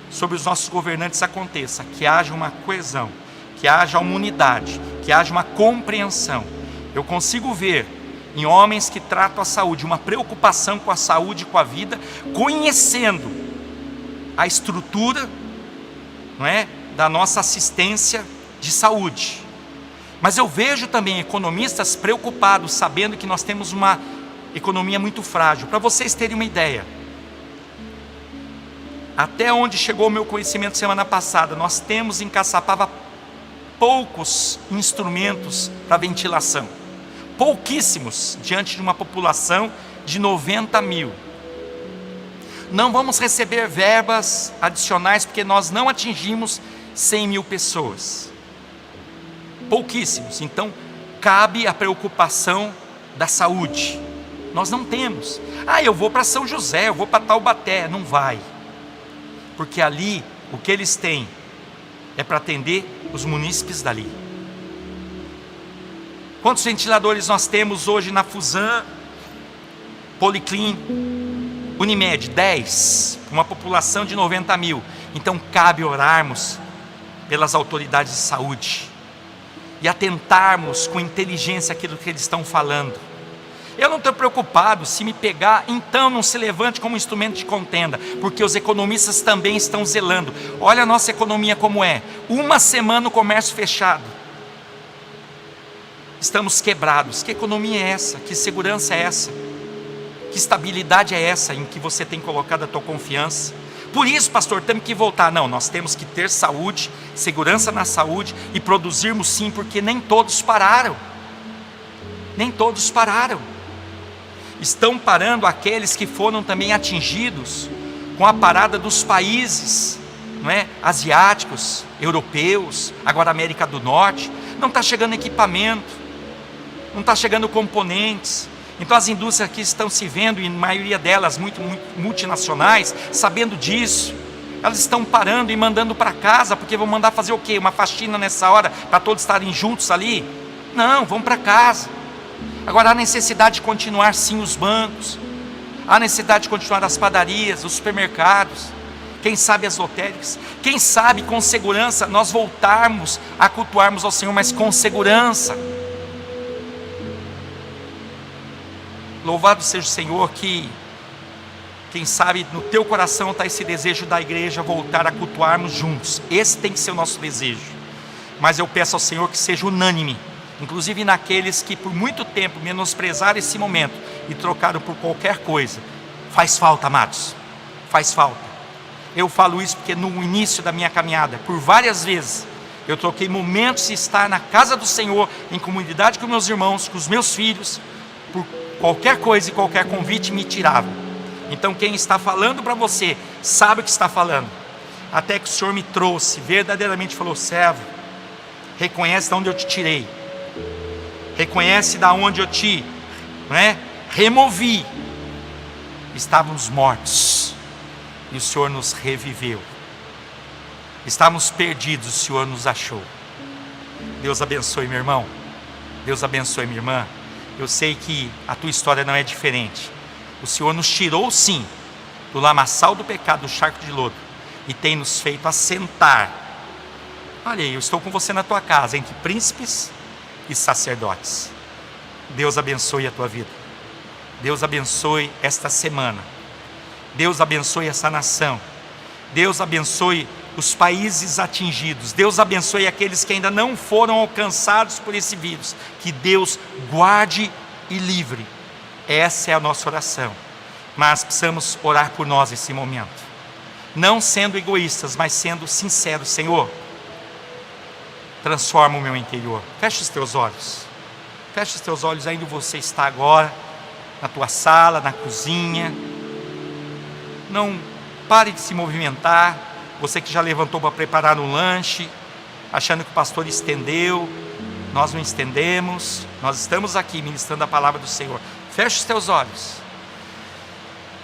sobre os nossos governantes aconteça, que haja uma coesão, que haja uma unidade, que haja uma compreensão. Eu consigo ver em homens que tratam a saúde, uma preocupação com a saúde e com a vida, conhecendo a estrutura, não é, da nossa assistência de saúde. Mas eu vejo também economistas preocupados, sabendo que nós temos uma economia muito frágil. Para vocês terem uma ideia, até onde chegou o meu conhecimento semana passada, nós temos em Caçapava poucos instrumentos para ventilação, pouquíssimos, diante de uma população de 90 mil. Não vamos receber verbas adicionais, porque nós não atingimos 100 mil pessoas, pouquíssimos. Então cabe a preocupação da saúde. Nós não temos. Eu vou para São José, eu vou para Taubaté. Não vai, porque ali o que eles têm é para atender os munícipes dali. Quantos ventiladores nós temos hoje na Fusan, Policlin, Unimed? 10, uma população de 90 mil. Então cabe orarmos pelas autoridades de saúde e atentarmos com inteligência aquilo que eles estão falando. Eu não estou preocupado, se me pegar, então não se levante como instrumento de contenda, porque os economistas também estão zelando. Olha a nossa economia como é, 1 semana o comércio fechado, estamos quebrados. Que economia é essa? Que segurança é essa? Que estabilidade é essa em que você tem colocado a tua confiança? Por isso, pastor, temos que voltar. Não, nós temos que ter saúde, segurança na saúde e produzirmos sim, porque nem todos pararam. Nem todos pararam. Estão parando aqueles que foram também atingidos com a parada dos países, não é? Asiáticos, europeus, agora América do Norte. Não está chegando equipamento, não está chegando componentes. Então as indústrias aqui estão se vendo, e a maioria delas muito multinacionais, sabendo disso, elas estão parando e mandando para casa, porque vão mandar fazer o quê? Uma faxina nessa hora, para todos estarem juntos ali? Não, vão para casa. Agora há necessidade de continuar sim os bancos, há necessidade de continuar as padarias, os supermercados, quem sabe as lotéricas, quem sabe com segurança nós voltarmos a cultuarmos ao Senhor, mas com segurança. Louvado seja o Senhor que, quem sabe no teu coração está esse desejo da igreja voltar a cultuarmos juntos. Esse tem que ser o nosso desejo. Mas eu peço ao Senhor que seja unânime, inclusive naqueles que por muito tempo menosprezaram esse momento e trocaram por qualquer coisa. Faz falta, amados, faz falta. Eu falo isso porque no início da minha caminhada, por várias vezes, eu troquei momentos de estar na casa do Senhor, em comunidade com meus irmãos, com os meus filhos, por qualquer coisa e qualquer convite me tiravam. Então quem está falando para você, sabe o que está falando. Até que o Senhor me trouxe, verdadeiramente falou: servo, reconhece de onde eu te tirei, reconhece de onde eu te removi. Estávamos mortos e o Senhor nos reviveu. Estávamos perdidos, o Senhor nos achou. Deus abençoe, meu irmão. Deus abençoe, minha irmã. Eu sei que a tua história não é diferente. O Senhor nos tirou sim do lamaçal do pecado, do charco de lodo, e tem nos feito assentar. Olha aí, eu estou com você na tua casa, entre príncipes e sacerdotes. Deus abençoe a tua vida. Deus abençoe esta semana. Deus abençoe essa nação. Deus abençoe os países atingidos. Deus abençoe aqueles que ainda não foram alcançados por esse vírus. Que Deus guarde e livre. Essa é a nossa oração. Mas precisamos orar por nós nesse momento. Não sendo egoístas, mas sendo sinceros. Senhor, transforma o meu interior. Fecha os teus olhos. Fecha os teus olhos, ainda você está agora na tua sala, na cozinha. Não pare de se movimentar. Você que já levantou para preparar um lanche, achando que o pastor estendeu, nós não estendemos. Nós estamos aqui ministrando a palavra do Senhor. Feche os teus olhos.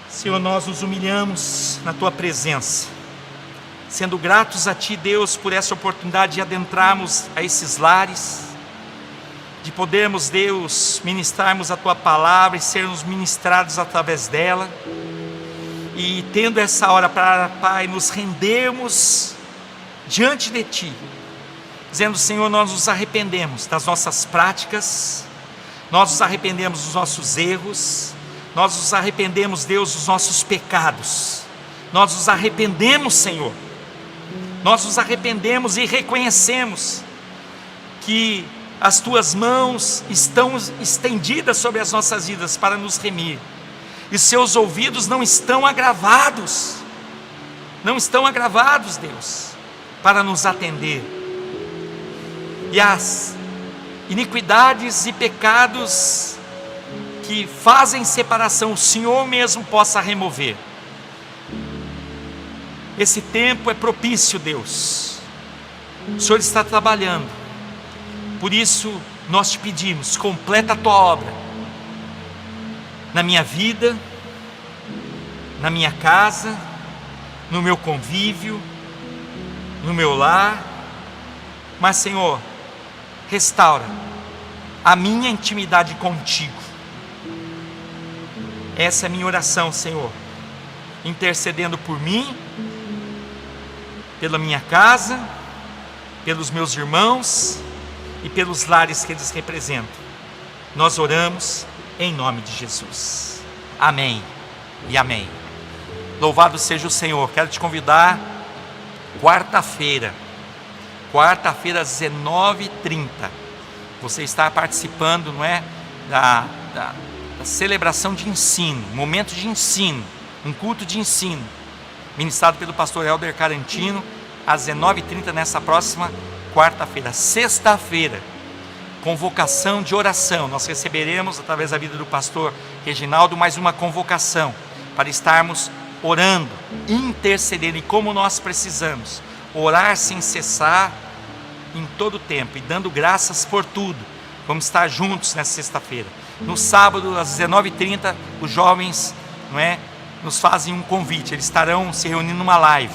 Senhor, nós nos humilhamos na tua presença, sendo gratos a ti, Deus, por essa oportunidade de adentrarmos a esses lares, de podermos, Deus, ministrarmos a tua palavra e sermos ministrados através dela. E tendo essa hora para, Pai, nos rendermos diante de ti, dizendo: Senhor, nós nos arrependemos das nossas práticas, nós nos arrependemos dos nossos erros, nós nos arrependemos, Deus, dos nossos pecados. Nós nos arrependemos, Senhor. Nós nos arrependemos e reconhecemos que as tuas mãos estão estendidas sobre as nossas vidas para nos remir, e seus ouvidos não estão agravados, Deus, para nos atender. E as iniquidades e pecados que fazem separação, o Senhor mesmo possa remover. Esse tempo é propício, Deus. O Senhor está trabalhando. Por isso nós te pedimos: completa a tua obra na minha vida, na minha casa, no meu convívio, no meu lar. Mas, Senhor, restaura a minha intimidade contigo. Essa é a minha oração, Senhor, intercedendo por mim, pela minha casa, pelos meus irmãos e pelos lares que eles representam. Nós oramos em nome de Jesus. Amém e amém. Louvado seja o Senhor. Quero te convidar, quarta-feira às 19h30, você está participando, não é, da celebração de ensino, momento de ensino, um culto de ensino, ministrado pelo pastor Helder Carantino, às 19h30 nessa próxima quarta-feira. Sexta-feira, convocação de oração. Nós receberemos, através da vida do pastor Reginaldo, mais uma convocação para estarmos orando, intercedendo, e como nós precisamos orar sem cessar em todo o tempo e dando graças por tudo. Vamos estar juntos nessa sexta-feira. No sábado, às 19h30, os jovens, não é, nos fazem um convite. Eles estarão se reunindo numa live.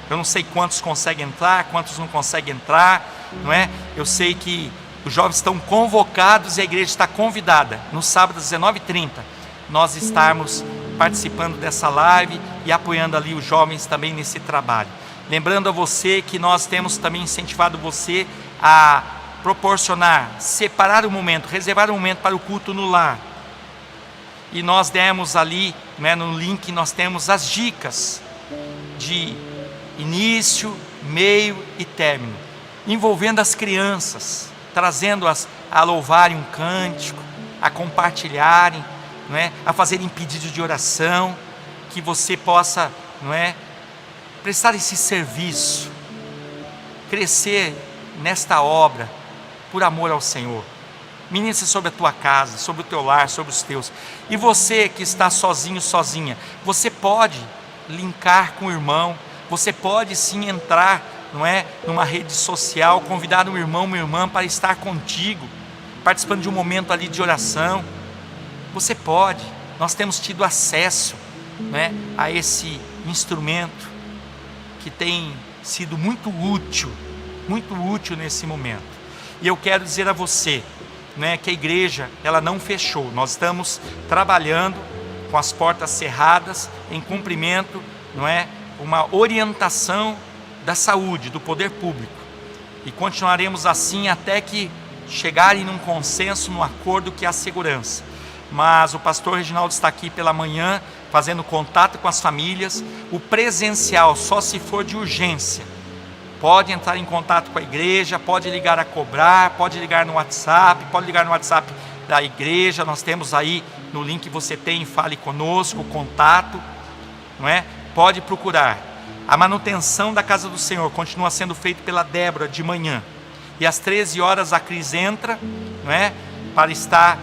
Eu não sei quantos conseguem entrar, quantos não conseguem entrar, não é? Eu sei que os jovens estão convocados e a igreja está convidada, no sábado às 19h30, nós estarmos participando dessa live e apoiando ali os jovens também nesse trabalho. Lembrando a você que nós temos também incentivado você a proporcionar, separar um momento, reservar um momento para o culto no lar. E nós demos ali, né, no link, nós temos as dicas de início, meio e término, envolvendo as crianças, trazendo-as a louvarem um cântico, a compartilharem, não é, a fazerem pedidos de oração, que você possa, não é, prestar esse serviço, crescer nesta obra, por amor ao Senhor. Ministra sobre a tua casa, sobre o teu lar, sobre os teus. E você que está sozinho, sozinha, você pode linkar com o irmão, você pode sim entrar, não é, numa rede social, convidar um irmão, uma irmã para estar contigo, participando de um momento ali de oração. Você pode, nós temos tido acesso, não é, a esse instrumento que tem sido muito útil nesse momento. E eu quero dizer a você, né, que a igreja, ela não fechou. Nós estamos trabalhando com as portas cerradas, em cumprimento, não é, uma orientação da saúde, do poder público. E continuaremos assim até que chegarem num consenso, num acordo que há segurança. Mas o pastor Reginaldo está aqui pela manhã, fazendo contato com as famílias. O presencial só se for de urgência. Pode entrar em contato com a igreja, pode ligar a cobrar, pode ligar no WhatsApp, pode ligar no WhatsApp da igreja. Nós temos aí no link que você tem, fale conosco, o contato, não é? Pode procurar. A manutenção da casa do Senhor continua sendo feita pela Débora de manhã. E às 13 horas a Cris entra, não é? Para estar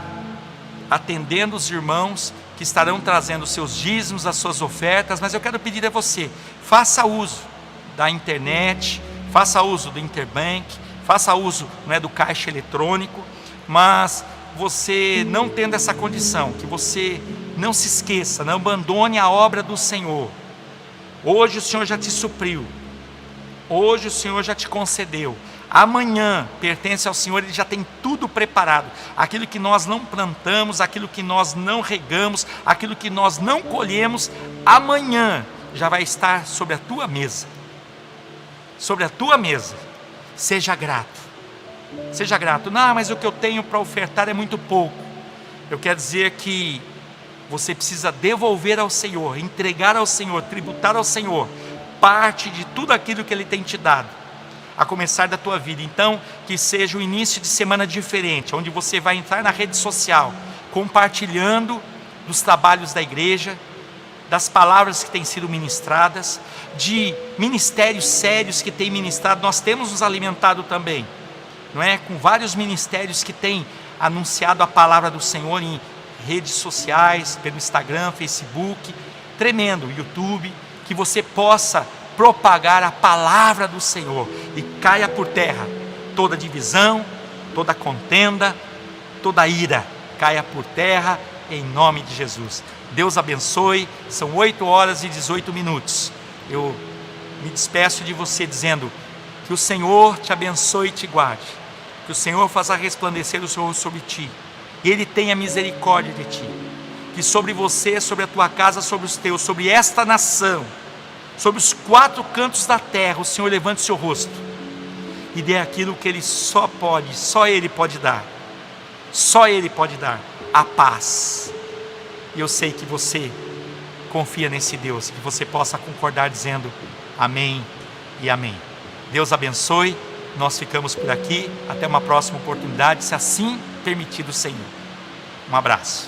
atendendo os irmãos que estarão trazendo os seus dízimos, as suas ofertas. Mas eu quero pedir a você, faça uso da internet, faça uso do Interbank, faça uso, não é, do caixa eletrônico, mas você não tendo essa condição, que você não se esqueça, não abandone a obra do Senhor. Hoje o Senhor já te supriu, hoje o Senhor já te concedeu, amanhã pertence ao Senhor, Ele já tem tudo preparado. Aquilo que nós não plantamos, aquilo que nós não regamos, aquilo que nós não colhemos, amanhã já vai estar sobre a tua mesa. Sobre a tua mesa. Seja grato. Seja grato. Não, mas o que eu tenho para ofertar é muito pouco. Eu quero dizer que você precisa devolver ao Senhor, entregar ao Senhor, tributar ao Senhor parte de tudo aquilo que Ele tem te dado, a começar da tua vida. Então, que seja um início de semana diferente, onde você vai entrar na rede social, compartilhando dos trabalhos da igreja, das palavras que têm sido ministradas, de ministérios sérios que têm ministrado. Nós temos nos alimentado também, não é? Com vários ministérios que têm anunciado a palavra do Senhor em redes sociais, pelo Instagram, Facebook, tremendo, YouTube, que você possa propagar a palavra do Senhor e caia por terra toda divisão, toda contenda, toda ira, caia por terra em nome de Jesus. Deus abençoe. São 8 horas e 18 minutos. Eu me despeço de você dizendo que o Senhor te abençoe e te guarde, que o Senhor faça resplandecer o seu rosto sobre ti, e Ele tenha misericórdia de ti, que sobre você, sobre a tua casa, sobre os teus, sobre esta nação, sobre os 4 cantos da terra, o Senhor levante o seu rosto e dê aquilo que Ele só Ele pode dar, só Ele pode dar, a paz. E eu sei que você confia nesse Deus, que você possa concordar dizendo amém e amém. Deus abençoe. Nós ficamos por aqui, até uma próxima oportunidade, se assim permitir o Senhor. Um abraço.